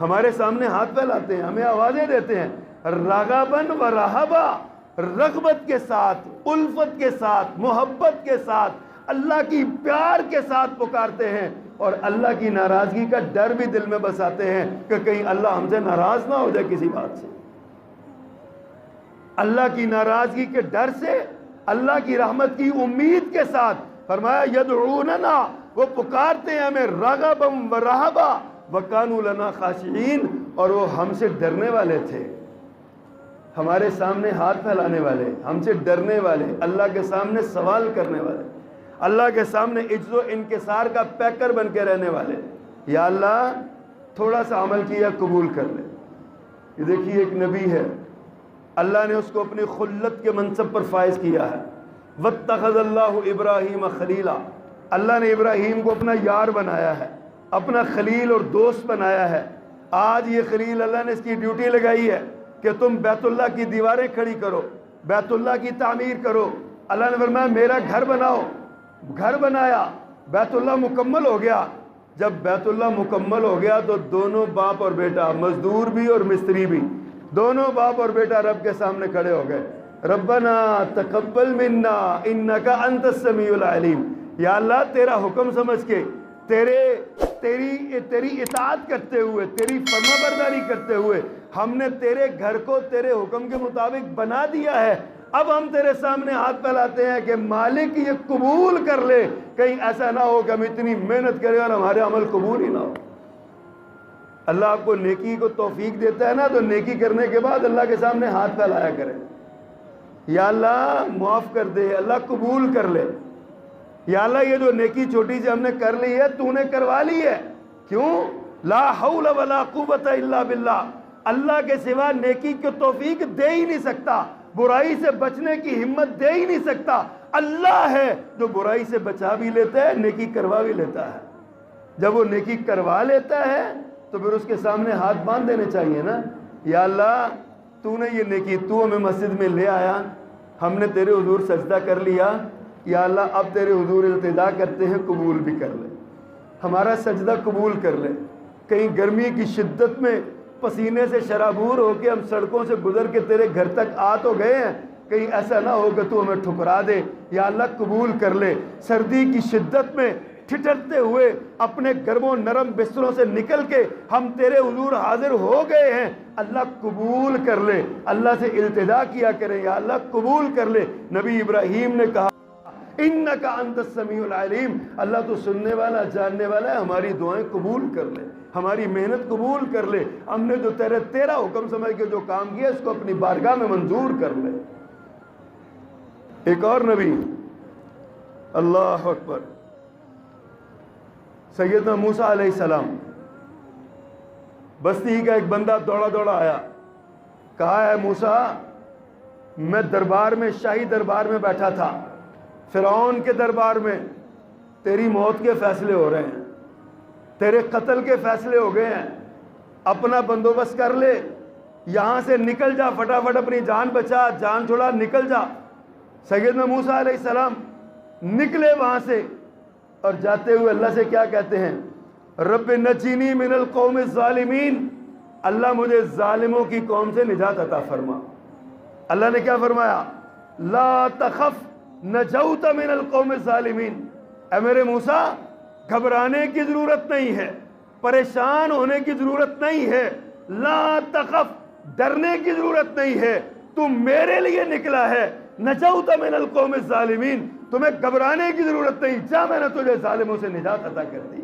ہمارے سامنے ہاتھ پھیلاتے ہیں، ہمیں آوازیں دیتے ہیں، رغباً و رہبا، رغبت کے ساتھ، الفت کے ساتھ، محبت کے ساتھ، اللہ کی پیار کے ساتھ پکارتے ہیں، اور اللہ کی ناراضگی کا ڈر بھی دل میں بساتے ہیں کہ کہیں اللہ ہم سے ناراض نہ ہو جائے کسی بات سے۔ اللہ کی ناراضگی کے ڈر سے، اللہ کی رحمت کی امید کے ساتھ، فرمایا یدعوننا، وہ پکارتے ہیں ہمیں رغبا و رہبا وَكَانُوا لَنَا خَاشِعِينَ، اور وہ ہم سے ڈرنے والے تھے، ہمارے سامنے ہاتھ پھیلانے والے، ہم سے ڈرنے والے، اللہ کے سامنے سوال کرنے والے، اللہ کے سامنے عجز و انکسار کا پیکر بن کے رہنے والے۔ یا اللہ تھوڑا سا عمل کیا قبول کر لے۔ یہ دیکھیے ایک نبی ہے، اللہ نے اس کو اپنی خلت کے منصب پر فائز کیا ہے۔ وَاتَّخَذَ اللَّهُ إِبْرَاهِيمَ خَلِيلًا، اللہ نے ابراہیم کو اپنا یار بنایا ہے، اپنا خلیل اور دوست بنایا ہے۔ آج یہ خلیل اللہ نے اس کی ڈیوٹی لگائی ہے کہ تم بیت اللہ کی دیواریں کھڑی کرو، بیت اللہ کی تعمیر کرو۔ اللہ نے فرمایا میرا گھر بناؤ، گھر بنایا، بیت اللہ مکمل ہو گیا۔ جب بیت اللہ مکمل ہو گیا تو دونوں باپ اور بیٹا، مزدور بھی اور مستری بھی، دونوں باپ اور بیٹا رب کے سامنے کھڑے ہو گئے، ربنا تقبل منا انک انت السمیع العلیم۔ یا اللہ تیرا حکم سمجھ کے، تیری اطاعت کرتے ہوئے، تیری فرما برداری کرتے ہوئے ہم نے تیرے گھر کو تیرے حکم کے مطابق بنا دیا ہے، اب ہم تیرے سامنے ہاتھ پھیلاتے ہیں کہ مالک یہ قبول کر لے، کہیں ایسا نہ ہو کہ ہم اتنی محنت کریں اور ہمارے عمل قبول ہی نہ ہو۔ اللہ آپ کو نیکی کو توفیق دیتا ہے نا، تو نیکی کرنے کے بعد اللہ کے سامنے ہاتھ پھیلایا کرے، یا اللہ معاف کر دے، اللہ قبول کر لے، یا اللہ یہ جو نیکی چھوٹی سی ہم نے کر لی ہے تو نے کروا لی ہے، کیوں؟ لا حول ولا قوت الا باللہ، اللہ کے سوا نیکی کو توفیق دے ہی نہیں سکتا، برائی سے بچنے کی ہمت دے ہی نہیں سکتا، اللہ ہے جو برائی سے بچا بھی لیتا ہے، نیکی کروا بھی لیتا ہے۔ جب وہ نیکی کروا لیتا ہے تو پھر اس کے سامنے ہاتھ باندھ دینے چاہیے نا، یا اللہ تو نے یہ نیکی، تو ہمیں مسجد میں لے آیا، ہم نے تیرے حضور سجدہ کر لیا، یا اللہ اب تیرے حضور التجا کرتے ہیں، قبول بھی کر لے، ہمارا سجدہ قبول کر لے۔ کہیں گرمی کی شدت میں پسینے سے شرابور ہو کے ہم سڑکوں سے گزر کے تیرے گھر تک آ تو گئے ہیں، کہیں ایسا نہ ہو کہ تو ہمیں ٹھکرا دے، یا اللہ قبول کر لے۔ سردی کی شدت میں ٹھٹرتے ہوئے اپنے گرموں نرم بستروں سے نکل کے ہم تیرے حضور حاضر ہو گئے ہیں، اللہ قبول کر لے۔ اللہ سے التجا کیا کریں، یا اللہ قبول کر لے۔ نبی ابراہیم نے کہا انک انت السمیع العلیم، اللہ تو سننے والا جاننے والا ہے، ہماری دعائیں قبول کر لے، ہماری محنت قبول کر لے، ہم نے جو تیرا حکم سمجھ کے جو کام کیا اس کو اپنی بارگاہ میں منظور کر لے۔ ایک اور نبی، اللہ اکبر، سیدنا موسیٰ علیہ السلام، بستی کا ایک بندہ دوڑا دوڑا آیا، کہا ہے موسیٰ میں دربار میں، شاہی دربار میں بیٹھا تھا، فرعون کے دربار میں تیری موت کے فیصلے ہو رہے ہیں، تیرے قتل کے فیصلے ہو گئے ہیں، اپنا بندوبست کر لے، یہاں سے نکل جا، فٹافٹ اپنی جان بچا، جان چھڑا، نکل جا۔ سیدنا موسیٰ علیہ السلام نکلے وہاں سے، اور جاتے ہوئے اللہ سے کیا کہتے ہیں؟ رب نجینی من القوم الظالمین، اللہ مجھے ظالموں کی قوم سے نجات عطا فرما۔ اللہ نے کیا فرمایا؟ لا تخف نجوت من القوم الظالمین، اے میرے موسیٰ گھبرانے کی ضرورت نہیں ہے، پریشان ہونے کی ضرورت نہیں ہے، لا تخف ڈرنے کی ضرورت نہیں ہے، تم میرے لیے نکلا ہے، نجوت من القوم الظالمین، تمہیں گھبرانے کی ضرورت نہیں، جا میں نے تجھے ظالموں سے نجات عطا کر دی۔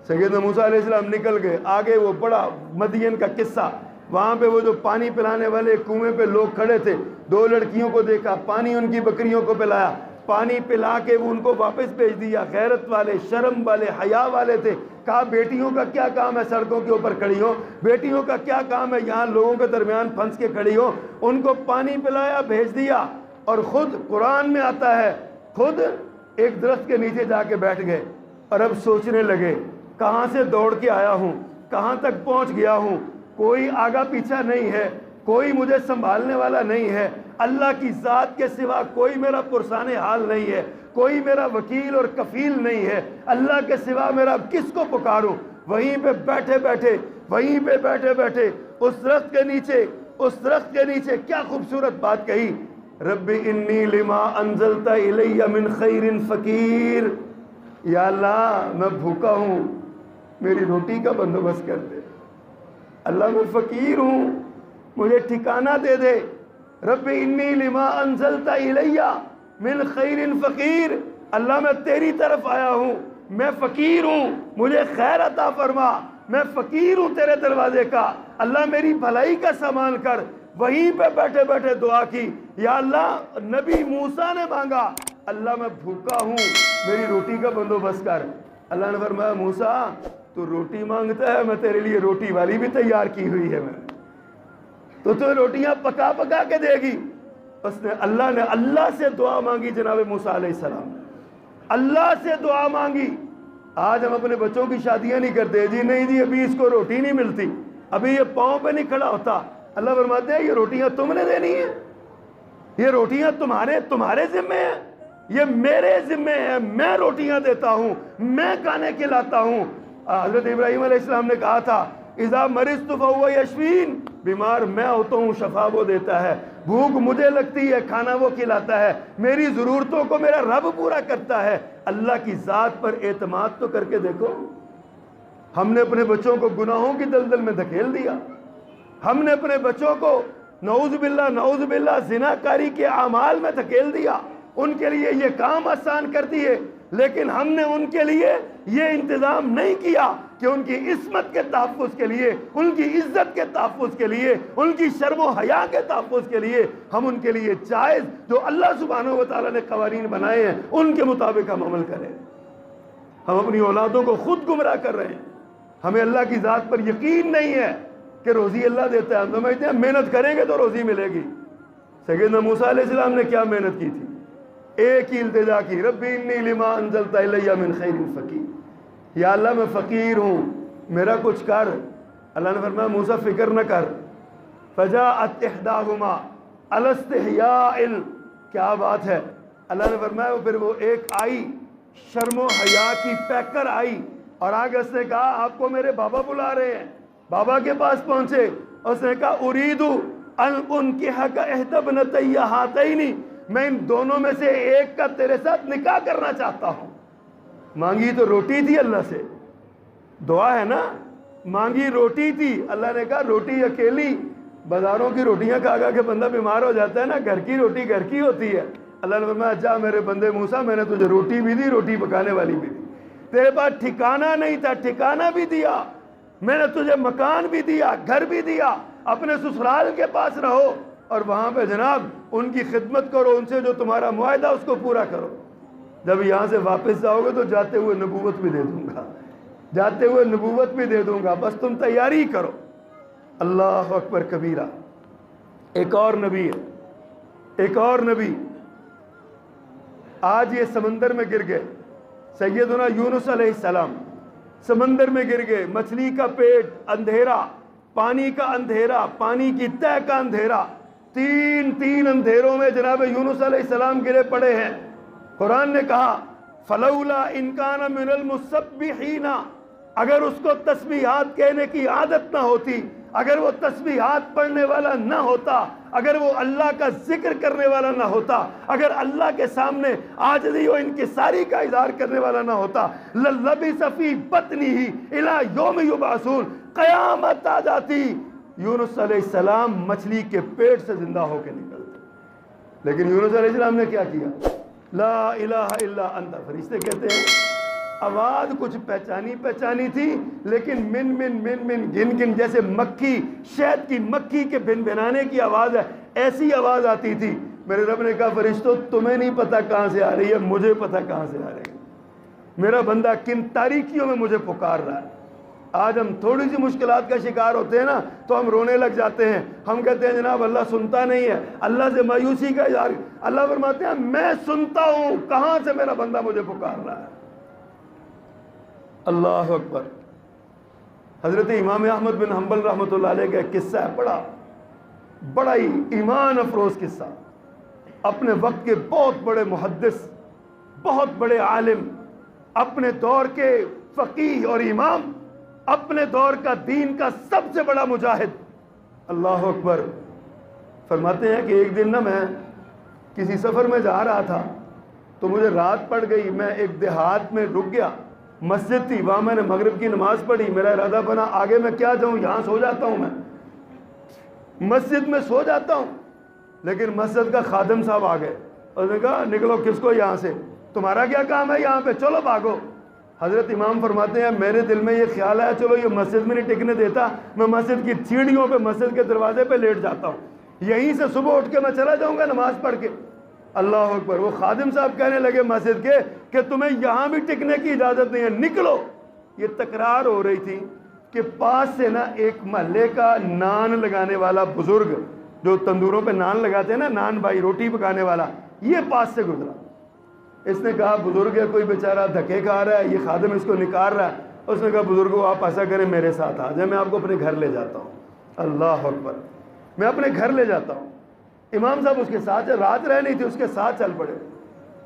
سیدنا موسیٰ علیہ السلام نکل گئے، آگے وہ بڑا مدین کا قصہ، وہاں پہ وہ جو پانی پلانے والے کنویں پہ لوگ کھڑے تھے، دو لڑکیوں کو دیکھا، پانی ان کی بکریوں کو پلایا، پانی پلا کے وہ ان کو واپس بھیج دیا۔ غیرت والے، شرم والے، حیا والے تھے، کہا بیٹیوں کا کیا کام ہے سڑکوں کے اوپر کھڑی ہو، بیٹیوں کا کیا کام ہے یہاں لوگوں کے درمیان پھنس کے کھڑی ہو، ان کو پانی پلایا، بھیج دیا، اور خود قرآن میں آتا ہے، خود ایک درخت کے نیچے جا کے بیٹھ گئے اور اب سوچنے لگے کہاں سے دوڑ کے آیا ہوں, کہاں تک پہنچ گیا ہوں, کوئی آگا پیچھا نہیں ہے, کوئی مجھے سنبھالنے والا نہیں ہے, اللہ کی ذات کے سوا کوئی میرا پرسان حال نہیں ہے, کوئی میرا وکیل اور کفیل نہیں ہے, اللہ کے سوا میرا کس کو پکاروں. وہیں پہ بیٹھے بیٹھے اس درخت کے نیچے کیا خوبصورت بات کہی, رب انی لما انزلت الی من خیر فقیر, یا اللہ میں بھوکا ہوں, میری روٹی کا بندوبست کر دے. اللہ میں فقیر ہوں, مجھے ٹھکانہ دے دے. رب انی لما انزلت الی من خیر فقیر, اللہ میں تیری طرف آیا ہوں, میں فقیر ہوں, مجھے خیر عطا فرما, میں فقیر ہوں تیرے دروازے کا, اللہ میری بھلائی کا سامان کر. وہیں پہ بیٹھے بیٹھے دعا کی, یا اللہ نبی موسیٰ نے مانگا, اللہ میں بھوکا ہوں, میری روٹی کا بندوبست کر. اللہ نے فرمایا موسیٰ تو روٹی مانگتا ہے, میں تیرے لیے روٹی والی بھی تیار کی ہوئی ہے, میں تو روٹیاں پکا پکا کے دے گی. اللہ نے اللہ سے دعا مانگی. جناب موسیٰ علیہ السلام اللہ سے دعا مانگی. آج ہم اپنے بچوں کی شادیاں نہیں کرتے, جی نہیں جی ابھی اس کو روٹی نہیں ملتی, ابھی یہ پاؤں پہ نہیں کھڑا ہوتا. اللہ فرماتے ہیں یہ روٹیاں تم نے دینی ہیں, یہ روٹیاں تمہارے ذمے ہیں, یہ میرے ذمے ہیں, میں روٹیاں دیتا ہوں, میں کھانے کھلاتا ہوں. حضرت ابراہیم علیہ السلام نے کہا تھا اذا مرضت فهو یشفین, بیمار میں ہوتا ہوں شفا وہ دیتا ہے, بھوک مجھے لگتی ہے کھانا وہ کھلاتا ہے, میری ضرورتوں کو میرا رب پورا کرتا ہے. اللہ کی ذات پر اعتماد تو کر کے دیکھو. ہم نے اپنے بچوں کو گناہوں کی دلدل میں دھکیل دیا, ہم نے اپنے بچوں کو نعوذ باللہ زنا کاری کے اعمال میں دھکیل دیا, ان کے لیے یہ کام آسان کر دیے, لیکن ہم نے ان کے لیے یہ انتظام نہیں کیا کہ ان کی عصمت کے تحفظ کے لیے, ان کی عزت کے تحفظ کے لیے, ان کی شرم و حیا کے تحفظ کے لیے ہم ان کے لیے جائز جو اللہ سبحانہ و تعالیٰ نے قوانین بنائے ہیں ان کے مطابق ہم عمل کریں. ہم اپنی اولادوں کو خود گمراہ کر رہے ہیں. ہمیں اللہ کی ذات پر یقین نہیں ہے کہ روزی اللہ دیتا ہے. ہم سمجھتے ہیں محنت کریں گے تو روزی ملے گی. سیدنا موسیٰ علیہ السلام نے کیا محنت کی تھی, ایک ہی التجا کی, رب انی لما انزلت الی من خیر فقیر, یا اللہ میں فقیر ہوں, میرا کچھ کر. اللہ نے فرمایا موسیٰ فکر نہ کر. فجاءت احداہما علی استحیاء, کیا بات ہے. اللہ نے فرمایا پھر وہ ایک آئی شرم و حیا کی پیکر آئی اور آگے اس نے کہا آپ کو میرے بابا بلا رہے ہیں. بابا کے پاس پہنچے, اس نے کہا اریدُ ان انکحک احدی ابنتی ہاتین, میں ان دونوں میں سے ایک کا تیرے ساتھ نکاح کرنا چاہتا ہوں. مانگی تو روٹی تھی اللہ سے, دعا ہے نا, مانگی روٹی تھی. اللہ نے کہا روٹی اکیلی, بازاروں کی روٹیاں کھا کھا کے بندہ بیمار ہو جاتا ہے نا, گھر کی روٹی گھر کی ہوتی ہے. اللہ نے فرمایا جا میرے بندے موسیٰ, میں نے تجھے روٹی بھی دی, روٹی پکانے والی بھی دی. تیرے پاس ٹھکانہ نہیں تھا, ٹھکانہ بھی دیا. میں نے تجھے مکان بھی دیا, گھر بھی دیا. اپنے سسرال کے پاس رہو اور وہاں پہ جناب ان کی خدمت کرو, ان سے جو تمہارا معاہدہ اس کو پورا کرو. جب یہاں سے واپس جاؤ گے تو جاتے ہوئے نبوت بھی دے دوں گا, جاتے ہوئے نبوت بھی دے دوں گا, بس تم تیاری کرو. اللہ اکبر کبیرہ. ایک اور نبی ہے, ایک اور نبی آج یہ سمندر میں گر گئے. سیدنا یونس علیہ السلام سمندر میں گر گئے. مچھلی کا پیٹ اندھیرا, پانی کا اندھیرا, پانی کی تہہ کا اندھیرا, تین اندھیروں میں جناب یونس علیہ السلام گرے پڑے ہیں. قرآن نے کہا فلولا ان کان من المسبحین, اگر اس کو تسبیحات کہنے کی عادت نہ ہوتی, اگر وہ تسبیحات پڑھنے والا نہ ہوتا, اگر وہ اللہ کا ذکر کرنے والا نہ ہوتا, اگر اللہ کے سامنے عاجزی و انکساری کا اظہار کرنے والا نہ ہوتا, للبث فی بطنہ الی یوم یبعثون, قیامت آ جاتی. یونس علیہ السلام مچھلی کے پیٹ سے زندہ ہو کے نکلتے. لیکن یونس علیہ السلام نے کیا کیا, لا الہ الا انت. فرشتے کہتے ہیں آواز کچھ پہچانی تھی, لیکن من گن جیسے مکھی, شہد کی مکھی کے بھنانے کی آواز ہے, ایسی آواز آتی تھی. میرے رب نے کہا فرشتوں تمہیں نہیں پتا کہاں سے آ رہی ہے, مجھے پتا کہاں سے آ رہی ہے. میرا بندہ کن تاریکیوں میں مجھے پکار رہا ہے. آج ہم تھوڑی سی مشکلات کا شکار ہوتے ہیں نا تو ہم رونے لگ جاتے ہیں، ہم کہتے ہیں جناب اللہ سنتا نہیں ہے، اللہ سے مایوسی کا اظہار۔ اللہ فرماتے ہیں میں سنتا ہوں، کہاں سے میرا بندہ مجھے پکار رہا ہے۔ اللہ اکبر۔ حضرت امام احمد بن حنبل رحمۃ اللہ علیہ کا ایک قصہ ہے، بڑا ہی ایمان افروز قصہ۔ اپنے وقت کے بہت بڑے محدث، بہت بڑے عالم، اپنے دور کے فقیہ اور امام، اپنے دور کا دین کا سب سے بڑا مجاہد، اللہ اکبر۔ فرماتے ہیں کہ ایک دن میں کسی سفر میں جا رہا تھا تو مجھے رات پڑ گئی، میں ایک دیہات میں رک گیا، مسجد تھی، وہاں میں نے مغرب کی نماز پڑھی، میرا ارادہ بنا آگے میں کیا جاؤں، یہاں سو جاتا ہوں، میں مسجد میں سو جاتا ہوں۔ لیکن مسجد کا خادم صاحب آ گئے، اس نے کہا نکلو، کس کو یہاں سے، تمہارا کیا کام ہے یہاں پہ، چلو بھاگو۔ حضرت امام فرماتے ہیں میرے دل میں یہ خیال آیا چلو یہ مسجد میں نہیں ٹکنے دیتا، میں مسجد کی سیڑھیوں پہ، مسجد کے دروازے پہ لیٹ جاتا ہوں، یہیں سے صبح اٹھ کے میں چلا جاؤں گا نماز پڑھ کے۔ اللہ اکبر۔ وہ خادم صاحب کہنے لگے مسجد کے کہ تمہیں یہاں بھی ٹکنے کی اجازت نہیں ہے، نکلو۔ یہ تکرار ہو رہی تھی کہ پاس سے نا ایک محلے کا نان لگانے والا بزرگ، جو تندوروں پہ نان لگاتے ہیں نا، نان بھائی روٹی پکانے والا، یہ پاس سے گزرا۔ اس نے کہا بزرگ ہے، کوئی بیچارہ دھکے کھا رہا ہے، یہ خادم اس کو نکال رہا ہے۔ اس نے کہا بزرگو آپ ایسا کریں میرے ساتھ آ جائیں، میں آپ کو اپنے گھر لے جاتا ہوں۔ اللہ اکبر۔ میں اپنے گھر لے جاتا ہوں۔ امام صاحب اس کے ساتھ، رات رہ نہیں تھی، اس کے ساتھ چل پڑے۔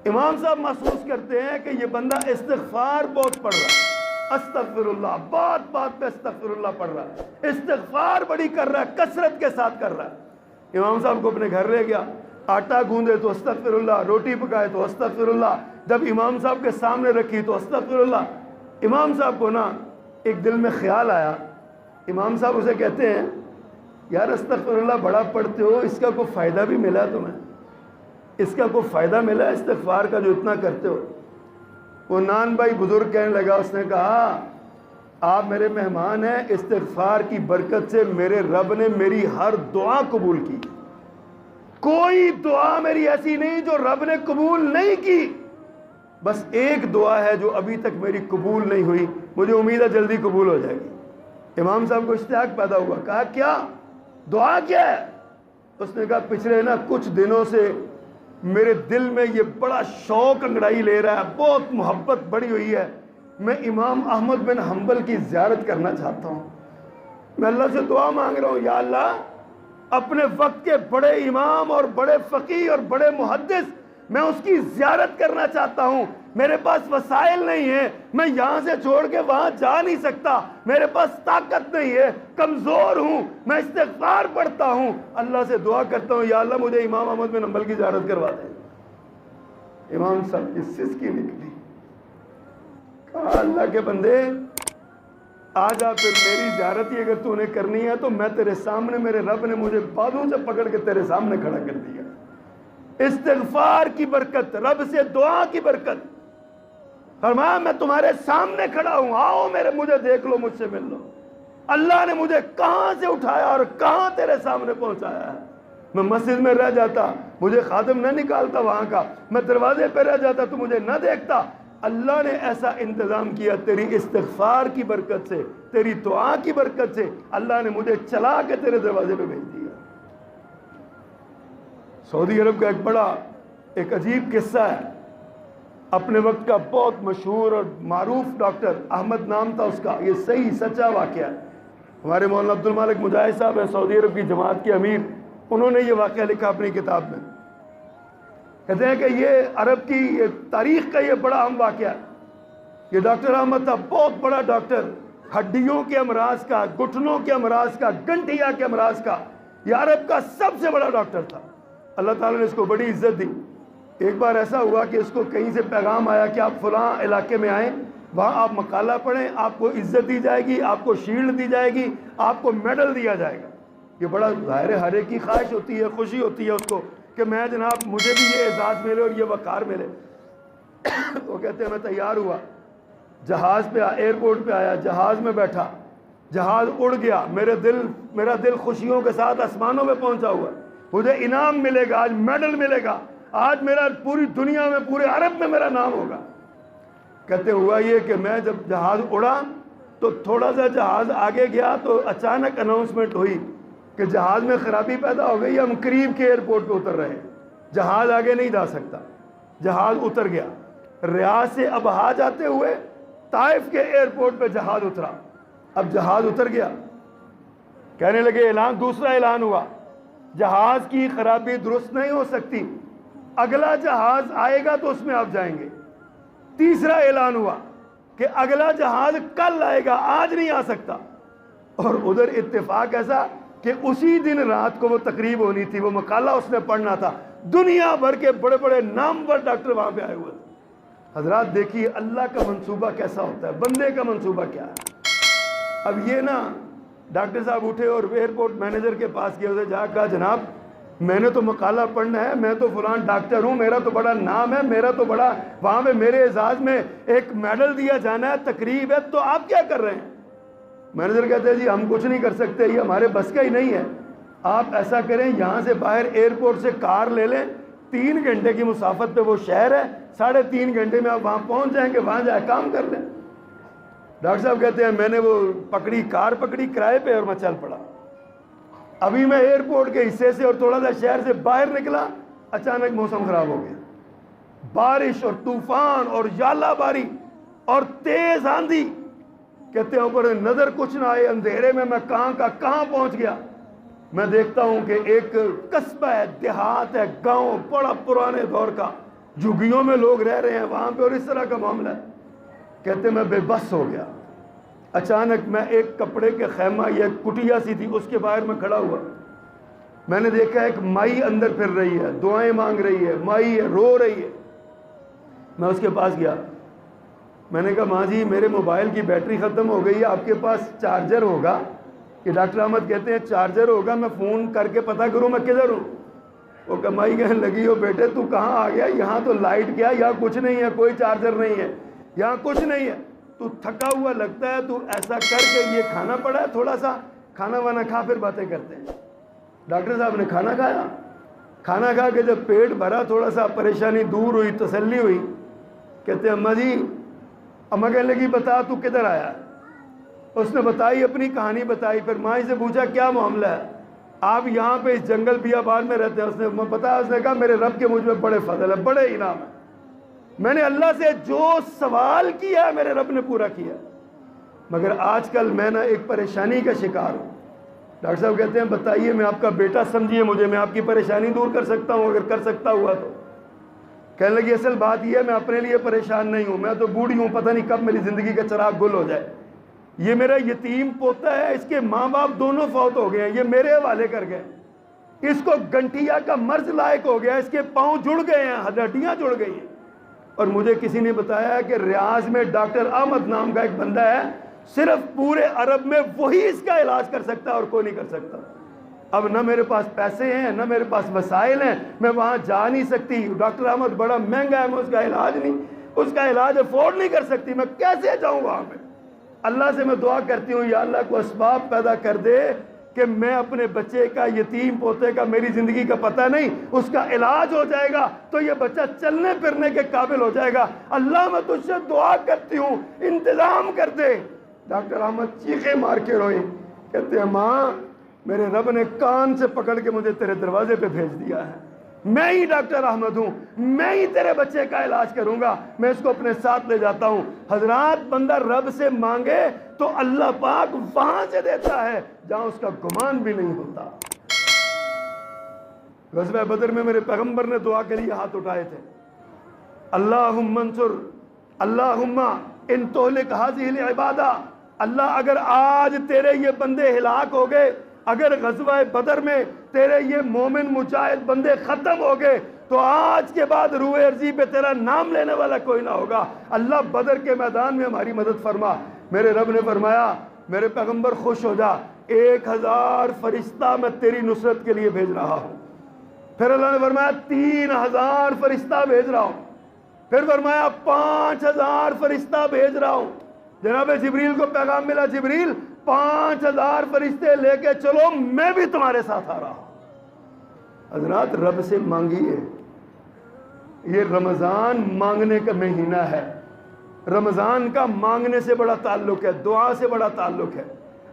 امام صاحب محسوس کرتے ہیں کہ یہ بندہ استغفار بہت پڑھ رہا ہے، استغفر اللہ، بات بات پہ استغفر اللہ پڑھ رہا ہے، استغفار بڑی کر رہا ہے، کثرت کے ساتھ کر رہا ہے۔ امام صاحب کو اپنے گھر لے گیا، آٹا گوندے تو استغفر اللہ، روٹی پکائے تو استغفر اللہ، جب امام صاحب کے سامنے رکھی تو استغفر اللہ۔ امام صاحب کو نا ایک دل میں خیال آیا، امام صاحب اسے کہتے ہیں یار استغفر اللہ بڑا پڑھتے ہو، اس کا کوئی فائدہ بھی ملا تمہیں، اس کا کوئی فائدہ ملا استغفار کا جو اتنا کرتے ہو؟ وہ نان بھائی بزرگ کہنے لگا، اس نے کہا آپ میرے مہمان ہیں، استغفار کی برکت سے میرے رب نے میری ہر دعا قبول کی، کوئی دعا میری ایسی نہیں جو رب نے قبول نہیں کی، بس ایک دعا ہے جو ابھی تک میری قبول نہیں ہوئی، مجھے امید ہے جلدی قبول ہو جائے گی۔ امام صاحب کو اشتیاق پیدا ہوا، کہا کیا دعا کیا ہے؟ اس نے کہا پچھلے کچھ دنوں سے میرے دل میں یہ بڑا شوق انگڑائی لے رہا ہے، بہت محبت بڑی ہوئی ہے، میں امام احمد بن حنبل کی زیارت کرنا چاہتا ہوں، میں اللہ سے دعا مانگ رہا ہوں، یا اللہ اپنے وقت کے بڑے امام اور بڑے فقیہ اور بڑے محدث، میں اس کی زیارت کرنا چاہتا ہوں، میرے پاس وسائل نہیں ہیں، میں یہاں سے چھوڑ کے وہاں جا نہیں سکتا، میرے پاس طاقت نہیں ہے، کمزور ہوں، میں استغفار پڑھتا ہوں، اللہ سے دعا کرتا ہوں یا اللہ مجھے امام احمد بن حنبل کی زیارت کروا دیں۔ امام صاحب کی سسکی نکلی، کہا اللہ کے بندے آ جا، پھر میری زیارت ہی اگر تو نے کرنی ہے تو میں تیرے سامنے، میرے رب نے مجھے بازوں سے پکڑ کے تیرے سامنے کھڑا کر دیا۔ استغفار کی برکت، رب سے دعا کی برکت، فرمایا میں تمہارے سامنے کھڑا ہوں، آؤ مجھے دیکھ لو، مجھ سے مل لو۔ اللہ نے مجھے کہاں سے اٹھایا اور کہاں تیرے سامنے پہنچایا ہے۔ میں مسجد میں رہ جاتا، مجھے خادم نہ نکالتا وہاں کا، میں دروازے پہ رہ جاتا تو مجھے نہ دیکھتا، اللہ نے ایسا انتظام کیا تیری استغفار کی برکت سے، تیری دعا کی برکت سے، اللہ نے مجھے چلا کے تیرے دروازے پہ بھیج دیا۔ سعودی عرب کا ایک عجیب قصہ ہے، اپنے وقت کا بہت مشہور اور معروف ڈاکٹر، احمد نام تھا اس کا، یہ صحیح سچا واقعہ ہے۔ ہمارے مولانا عبد المالک مجاہد صاحب ہیں، سعودی عرب کی جماعت کے امیر، انہوں نے یہ واقعہ لکھا اپنی کتاب میں، کہتے ہیں کہ یہ عرب کی تاریخ کا یہ بڑا اہم واقعہ ہے۔ یہ ڈاکٹر احمد تھا، بہت بڑا ڈاکٹر، ہڈیوں کے امراض کا، گھٹنوں کے امراض کا، گنٹھیا کے امراض کا، یہ عرب کا سب سے بڑا ڈاکٹر تھا۔ اللہ تعالیٰ نے اس کو بڑی عزت دی۔ ایک بار ایسا ہوا کہ اس کو کہیں سے پیغام آیا کہ آپ فلاں علاقے میں آئیں، وہاں آپ مقالہ پڑھیں، آپ کو عزت دی جائے گی، آپ کو شیلڈ دی جائے گی، آپ کو میڈل دیا جائے گا۔ یہ بڑا ظاہر ہر ایک کی خواہش ہوتی ہے، خوشی ہوتی ہے اس کو کہ میں جناب مجھے بھی یہ اعزاز ملے اور یہ وقار ملے۔ وہ کہتے ہیں میں تیار ہوا، جہاز پہ ایئرپورٹ پہ آیا، جہاز میں بیٹھا، جہاز اڑ گیا، میرا دل خوشیوں کے ساتھ آسمانوں میں پہنچا ہوا، مجھے انعام ملے گا، آج میڈل ملے گا، آج میرا پوری دنیا میں، پورے عرب میں میرا نام ہوگا۔ کہتے ہوا یہ کہ میں جب جہاز اڑا تو تھوڑا سا جہاز آگے گیا تو اچانک اناؤنسمنٹ ہوئی کہ جہاز میں خرابی پیدا ہو گئی، ہم قریب کے ایئرپورٹ پہ اتر رہے ہیں، جہاز آگے نہیں جا سکتا۔ جہاز اتر گیا، ریاض سے ابہا جاتے ہوئے طائف کے ایئرپورٹ پہ جہاز اترا۔ اب جہاز اتر گیا، کہنے لگے اعلان، دوسرا اعلان ہوا، جہاز کی خرابی درست نہیں ہو سکتی، اگلا جہاز آئے گا تو اس میں آپ جائیں گے۔ تیسرا اعلان ہوا کہ اگلا جہاز کل آئے گا، آج نہیں آ سکتا۔ اور ادھر اتفاق ایسا کہ اسی دن رات کو وہ تقریب ہونی تھی، وہ مقالہ اس نے پڑھنا تھا، دنیا بھر کے بڑے بڑے نامور ڈاکٹر وہاں پہ آئے ہوئے تھے۔ حضرات دیکھیے اللہ کا منصوبہ کیسا ہوتا ہے، بندے کا منصوبہ کیا ہے۔ اب یہ نا ڈاکٹر صاحب اٹھے اور ایئرپورٹ مینیجر کے پاس گئے، اسے جا کہا جناب میں نے تو مقالہ پڑھنا ہے، میں تو فلان ڈاکٹر ہوں، میرا تو بڑا نام ہے، میرا تو بڑا وہاں پہ میرے اعزاز میں ایک میڈل دیا جانا ہے، تقریب ہے، تو آپ کیا کر رہے ہیں؟ مینیجر کہتے ہیں جی ہم کچھ نہیں کر سکتے، یہ ہمارے بس کا ہی نہیں ہے، آپ ایسا کریں یہاں سے باہر ایئرپورٹ سے کار لے لیں، 3 گھنٹے کی مسافت پہ وہ شہر ہے، 3.5 گھنٹے میں آپ وہاں پہنچ جائیں گے، وہاں جائے کام کر لیں۔ ڈاکٹر صاحب کہتے ہیں میں نے وہ کار پکڑی کرائے پہ اور میں چل پڑا۔ ابھی میں ایئرپورٹ کے حصے سے اور تھوڑا سا شہر سے باہر نکلا، اچانک موسم خراب ہو گیا، بارش اور طوفان اور ژالہ باری اور تیز آندھی۔ کہتے ہیں اوپر نظر کچھ نہ آئے، اندھیرے میں کہاں کا کہاں پہنچ گیا۔ میں دیکھتا ہوں کہ ایک قصبہ ہے، دیہات ہے، گاؤں بڑا پرانے دور کا، جھگیوں میں لوگ رہ رہے ہیں وہاں پہ اور اس طرح کا معاملہ ہے۔ کہتے میں بے بس ہو گیا۔ اچانک میں ایک کپڑے کے خیمہ یا کٹیا سی تھی اس کے باہر میں کھڑا ہوا، میں نے دیکھا ایک مائی اندر پھر رہی ہے، دعائیں مانگ رہی ہے، مائی ہے، رو رہی ہے۔ میں اس کے پاس گیا، میں نے کہا ماں جی میرے موبائل کی بیٹری ختم ہو گئی ہے، آپ کے پاس چارجر ہوگا؟ کہ ڈاکٹر احمد کہتے ہیں چارجر ہوگا، میں فون کر کے پتہ کروں میں کدھر ہوں؟ وہ کمائی کہنے لگی ہو بیٹے تو کہاں آ گیا، یہاں تو لائٹ کیا، یہاں کچھ نہیں ہے، کوئی چارجر نہیں ہے، یہاں کچھ نہیں ہے، تو تھکا ہوا لگتا ہے، تو ایسا کر کے یہ کھانا پڑا ہے، تھوڑا سا کھانا وانا کھا پھر باتیں کرتے ہیں۔ ڈاکٹر صاحب نے کھانا کھایا، کھانا کھا کے جب پیٹ بھرا، تھوڑا سا پریشانی دور ہوئی، تسلی ہوئی، کہتے ہیں اماں جی، اماں کہنے لگی بتا تو کدھر آیا؟ اس نے بتائی، اپنی کہانی بتائی۔ پھر ماں سے پوچھا کیا معاملہ ہے، آپ یہاں پہ اس جنگل بیابان میں رہتے ہیں؟ اس نے بتایا، اس نے کہا میرے رب کے مجھ میں بڑے فضل ہے، بڑے انعام ہے، میں نے اللہ سے جو سوال کیا ہے میرے رب نے پورا کیا، مگر آج کل میں نا ایک پریشانی کا شکار ہوں۔ ڈاکٹر صاحب کہتے ہیں بتائیے، میں آپ کا بیٹا سمجھیے مجھے، میں آپ کی پریشانی دور کر سکتا ہوں اگر کر سکتا ہوا تو۔ کہنے لگی اصل بات یہ ہے میں اپنے لیے پریشان نہیں ہوں، میں تو بوڑھی ہوں، پتہ نہیں کب میری زندگی کا چراغ گل ہو جائے۔ یہ میرا یتیم پوتا ہے، اس کے ماں باپ دونوں فوت ہو گئے ہیں، یہ میرے حوالے کر گئے، اس کو گنٹیا کا مرض لائق ہو گیا، اس کے پاؤں جڑ گئے ہیں، ہڈیاں جڑ گئی ہیں۔ اور مجھے کسی نے بتایا کہ ریاض میں ڈاکٹر احمد نام کا ایک بندہ ہے، صرف پورے عرب میں وہی اس کا علاج کر سکتا ہے اور کوئی نہیں کر سکتا۔ اب نہ میرے پاس پیسے ہیں، نہ میرے پاس وسائل ہیں، میں وہاں جا نہیں سکتی، ڈاکٹر احمد بڑا مہنگا ہے، میں اس کا علاج افورڈ نہیں کر سکتی، میں کیسے جاؤں وہاں پہ؟ اللہ سے میں دعا کرتی ہوں یا اللہ کو اسباب پیدا کر دے کہ میں اپنے بچے کا، یتیم پوتے کا، میری زندگی کا پتہ نہیں، اس کا علاج ہو جائے گا تو یہ بچہ چلنے پھرنے کے قابل ہو جائے گا۔ اللہ میں تجھ سے دعا کرتی ہوں انتظام کر دے۔ ڈاکٹر احمد چیخے مار کے روئے، کہتے ہیں ماں میرے رب نے کان سے پکڑ کے مجھے تیرے دروازے پہ بھیج دیا ہے، میں ہی ڈاکٹر احمد ہوں، میں ہی تیرے بچے کا علاج کروں گا، میں اس کو اپنے ساتھ لے جاتا ہوں۔ حضرات بندہ رب سے مانگے تو اللہ پاک وہاں سے دیتا ہے جہاں اس کا گمان بھی نہیں ہوتا۔ غزوہ بدر میں میرے پیغمبر نے دعا کے لیے ہاتھ اٹھائے تھے، اللہم انصر، اللہم ان تہلک ہذہ العبادہ، اللہ اگر آج تیرے یہ بندے ہلاک ہو گئے، اگر غزوہ بدر میں تیرے یہ مومن مجاہد بندے ختم ہو گئے تو آج کے بعد روئے ارضی پہ تیرا نام لینے والا کوئی نہ ہوگا، اللہ بدر کے میدان میں ہماری مدد فرما۔ میرے رب نے فرمایا میرے پیغمبر خوش ہو جا، 1000 فرشتہ میں تیری نصرت کے لیے بھیج رہا ہوں۔ پھر اللہ نے فرمایا 3000 فرشتہ بھیج رہا ہوں، پھر فرمایا 5000 فرشتہ بھیج رہا ہوں۔ جناب جبریل کو پیغام ملا، جبریل 5000 فرشتے لے کے چلو، میں بھی تمہارے ساتھ آ رہا ہوں۔ حضرات رب سے مانگیے، یہ رمضان مانگنے کا مہینہ ہے، رمضان کا مانگنے سے بڑا تعلق ہے، دعا سے بڑا تعلق ہے۔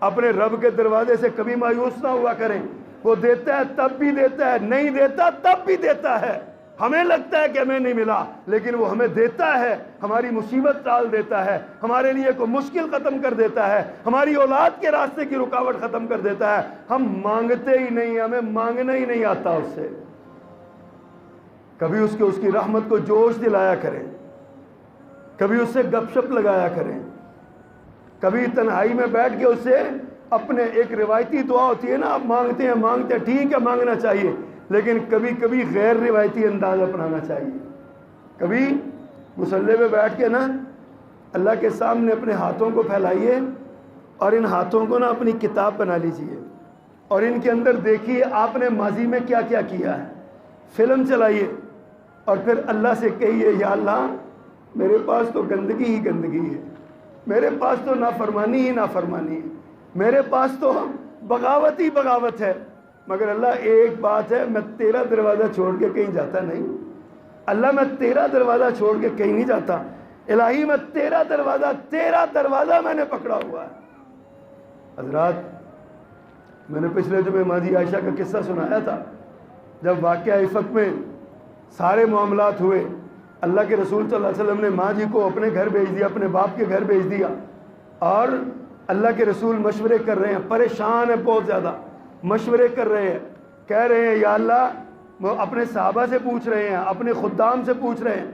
اپنے رب کے دروازے سے کبھی مایوس نہ ہوا کریں، وہ دیتا ہے تب بھی دیتا ہے، نہیں دیتا تب بھی دیتا ہے۔ ہمیں لگتا ہے کہ ہمیں نہیں ملا، لیکن وہ ہمیں دیتا ہے، ہماری مصیبت ٹال دیتا ہے، ہمارے لیے کوئی مشکل ختم کر دیتا ہے، ہماری اولاد کے راستے کی رکاوٹ ختم کر دیتا ہے۔ ہم مانگتے ہی نہیں، ہمیں مانگنا ہی نہیں آتا اس سے۔ کبھی اس کی رحمت کو جوش دلایا کریں، کبھی اس سے گپ شپ لگایا کریں، کبھی تنہائی میں بیٹھ کے اس سے اپنے ایک روایتی دعا ہوتی ہے نا، آپ مانگتے ہیں ٹھیک ہے، مانگنا چاہیے، لیکن کبھی کبھی غیر روایتی انداز اپنانا چاہیے۔ کبھی مصلی پہ بیٹھ کے نا اللہ کے سامنے اپنے ہاتھوں کو پھیلائیے اور ان ہاتھوں کو نا اپنی کتاب بنا لیجئے اور ان کے اندر دیکھیے آپ نے ماضی میں کیا کیا کیا ہے، فلم چلائیے اور پھر اللہ سے کہیے یا اللہ میرے پاس تو گندگی ہی گندگی ہے، میرے پاس تو نافرمانی ہی نافرمانی ہے، میرے پاس تو بغاوت ہی بغاوت ہے، مگر اللہ ایک بات ہے، میں تیرا دروازہ چھوڑ کے کہیں جاتا نہیں۔ اللہ میں تیرا دروازہ چھوڑ کے کہیں نہیں جاتا، الہی میں تیرا دروازہ میں نے پکڑا ہوا ہے۔ حضرات میں نے پچھلے جمعے ماجی عائشہ کا قصہ سنایا تھا، جب واقعہ عفق میں سارے معاملات ہوئے، اللہ کے رسول صلی اللہ علیہ وسلم نے ماں جی کو اپنے گھر بھیج دیا، اپنے باپ کے گھر بھیج دیا، اور اللہ کے رسول مشورے کر رہے ہیں، پریشان ہیں بہت زیادہ، مشورے کر رہے ہیں، کہہ رہے ہیں یا اللہ، وہ اپنے صحابہ سے پوچھ رہے ہیں، اپنے خدام سے پوچھ رہے ہیں،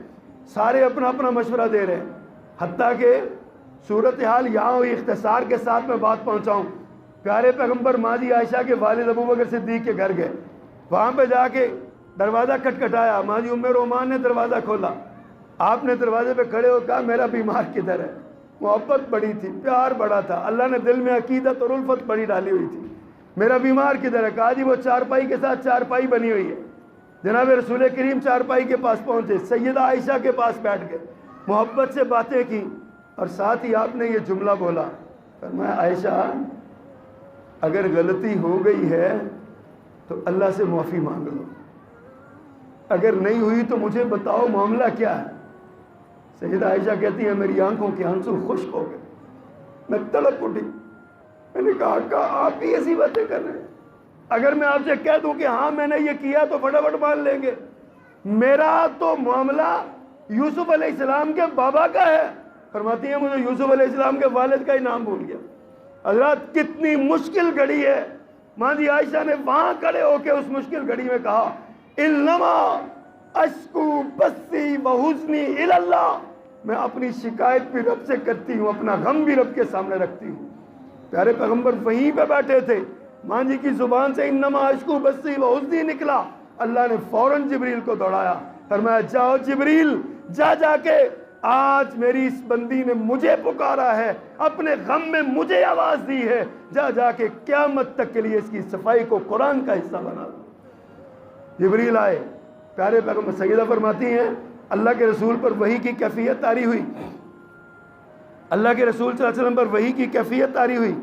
سارے اپنا اپنا مشورہ دے رہے ہیں، حتیٰ کہ صورتحال یہاں ہوئی، اختصار کے ساتھ میں بات پہنچاؤں، پیارے پیغمبر ماجی عائشہ کے والد ابو بکر صدیق کے گھر گئے، وہاں پہ جا کے دروازہ کھٹکھٹایا، ماجی ام رومان نے دروازہ کھولا، آپ نے دروازے پہ کھڑے ہو کہا میرا بیمار کدھر ہے؟ محبت بڑی تھی، پیار بڑا تھا، اللہ نے دل میں عقیدت اور الفت بڑی ڈالی ہوئی تھی، میرا بیمار کدھر ہے؟ کہا جی وہ چارپائی کے ساتھ چارپائی بنی ہوئی ہے۔ جناب رسول کریم چارپائی کے پاس پہنچے، سیدہ عائشہ کے پاس بیٹھ گئے، محبت سے باتیں کی، اور ساتھ ہی آپ نے یہ جملہ بولا، فرمایا عائشہ اگر غلطی ہو گئی ہے تو اللہ سے معافی مانگ لو، اگر نہیں ہوئی تو مجھے بتاؤ معاملہ کیا ہے۔ سیدہ عائشہ کہتی ہیں میری آنکھوں کے آنسو خشک ہو گئے، میں تڑپ اٹھی، میں نے کہا کہ آپ بھی ایسی باتیں کر رہے ہیں، اگر میں آپ سے کہہ دوں کہ ہاں میں نے یہ کیا تو فٹافٹ مان لیں گے، میرا تو معاملہ یوسف علیہ السلام کے بابا کا ہے۔ فرماتی ہیں مجھے یوسف علیہ السلام کے والد کا ہی نام بھول گیا۔ حضرات کتنی مشکل گھڑی ہے، ماں جی عائشہ نے وہاں کھڑے ہو کے اس مشکل گھڑی میں کہا انما اشکو بثی وحزنی الی اللہ، میں اپنی شکایت بھی رب سے کرتی ہوں، اپنا غم بھی رب کے سامنے رکھتی ہوں۔ پیارے پیغمبر وہیں پہ بیٹھے تھے، ماں جی کی زبان سے انما اشکو بثی وحزنی نکلا، اللہ نے فوراً جبریل کو دوڑایا، فرمایا جاؤ جبریل، جا کے آج میری اس بندی نے مجھے پکارا ہے، اپنے غم میں مجھے آواز دی ہے، جا کے قیامت تک کے لیے اس کی صفائی کو قرآن کا حصہ بنا دو۔ جبریل آئے، پیارے پیغمبر سیدہ فرماتی ہیں اللہ کے رسول پر وحی کی کیفیت طاری ہوئی، اللہ کے رسول صلی اللہ علیہ وسلم پر وحی کی کیفیت طاری ہوئی،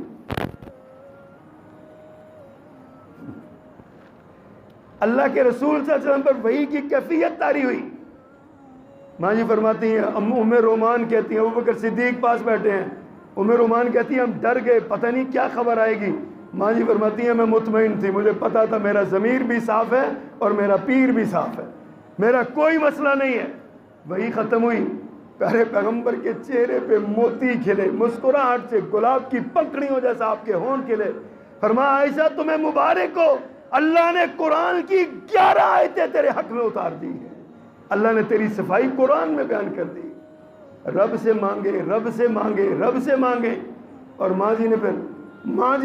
اللہ کے رسول صلی اللہ علیہ وسلم پر وحی کی کیفیت طاری ہوئی۔ ماں جی فرماتی ہیں ام رومان کہتی ہیں ابو بکر صدیق پاس بیٹھے ہیں، ام رومان کہتی ہیں ہم ڈر گئے، پتہ نہیں کیا خبر آئے گی۔ ماں جی فرماتی ہیں میں مطمئن تھی، مجھے پتا تھا میرا ضمیر بھی صاف ہے اور میرا پیر بھی صاف ہے، میرا کوئی مسئلہ نہیں ہے۔ وہی ختم ہوئی، پیارے پیغمبر کے چہرے پہ موتی کھلے، مسکراہٹ سے گلاب کی پنکھڑیوں جیسا آپ کے ہونٹ کھلے۔ فرمایا عائشہ تمہیں مبارک ہو، اللہ نے قرآن کی 11 آیتیں تیرے حق میں اتار دی ہیں، اللہ نے تیری صفائی قرآن میں بیان کر دی۔ رب سے مانگے، رب سے مانگے، رب سے مانگے۔ اور ماں جی نے پھر ماں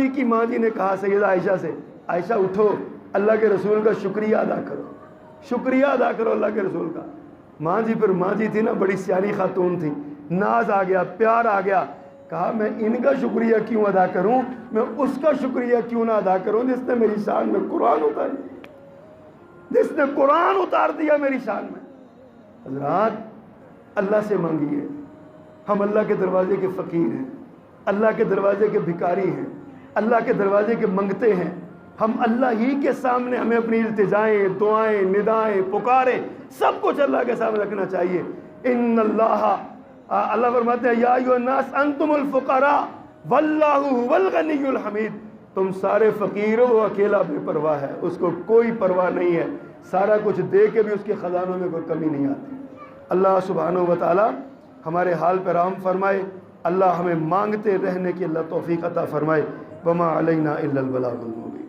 جی نے کہا سیدہ عائشہ سے، عائشہ اٹھو، اللہ کے رسول کا شکریہ ادا کرو، شکریہ ادا کرو اللہ کے رسول کا۔ ماں جی تھی نا، بڑی سیانی خاتون تھی، ناز آ گیا، پیار آ گیا، کہا میں ان کا شکریہ کیوں ادا کروں، میں اس کا شکریہ کیوں نہ ادا کروں جس نے میری شان میں قرآن اتار دیا، جس نے قرآن اتار دیا میری شان میں۔ حضرات اللہ سے مانگیے، ہم اللہ کے دروازے کے فقیر ہیں، اللہ کے دروازے کے بھکاری ہیں، اللہ کے دروازے کے منگتے ہیں، ہم اللہ ہی کے سامنے ہمیں اپنی التجائیں، دعائیں، ندائیں، پکاریں، سب کچھ اللہ کے سامنے رکھنا چاہیے۔ ان اللہ اللہ فرماتے ہیں یا ایھا الناس انتم الفقراء واللہ هو الغنی الحمید، تم سارے فقیر ہو، وہ اکیلا بے پرواہ ہے، اس کو کوئی پرواہ نہیں ہے، سارا کچھ دے کے بھی اس کے خزانوں میں کوئی کمی نہیں آتی۔ اللہ سبحانہ و تعالی ہمارے حال پہ رحم فرمائے، اللہ ہمیں مانگتے رہنے کی اللہ توفیق عطا فرمائے۔ وما علینا الا البلاغ المبین۔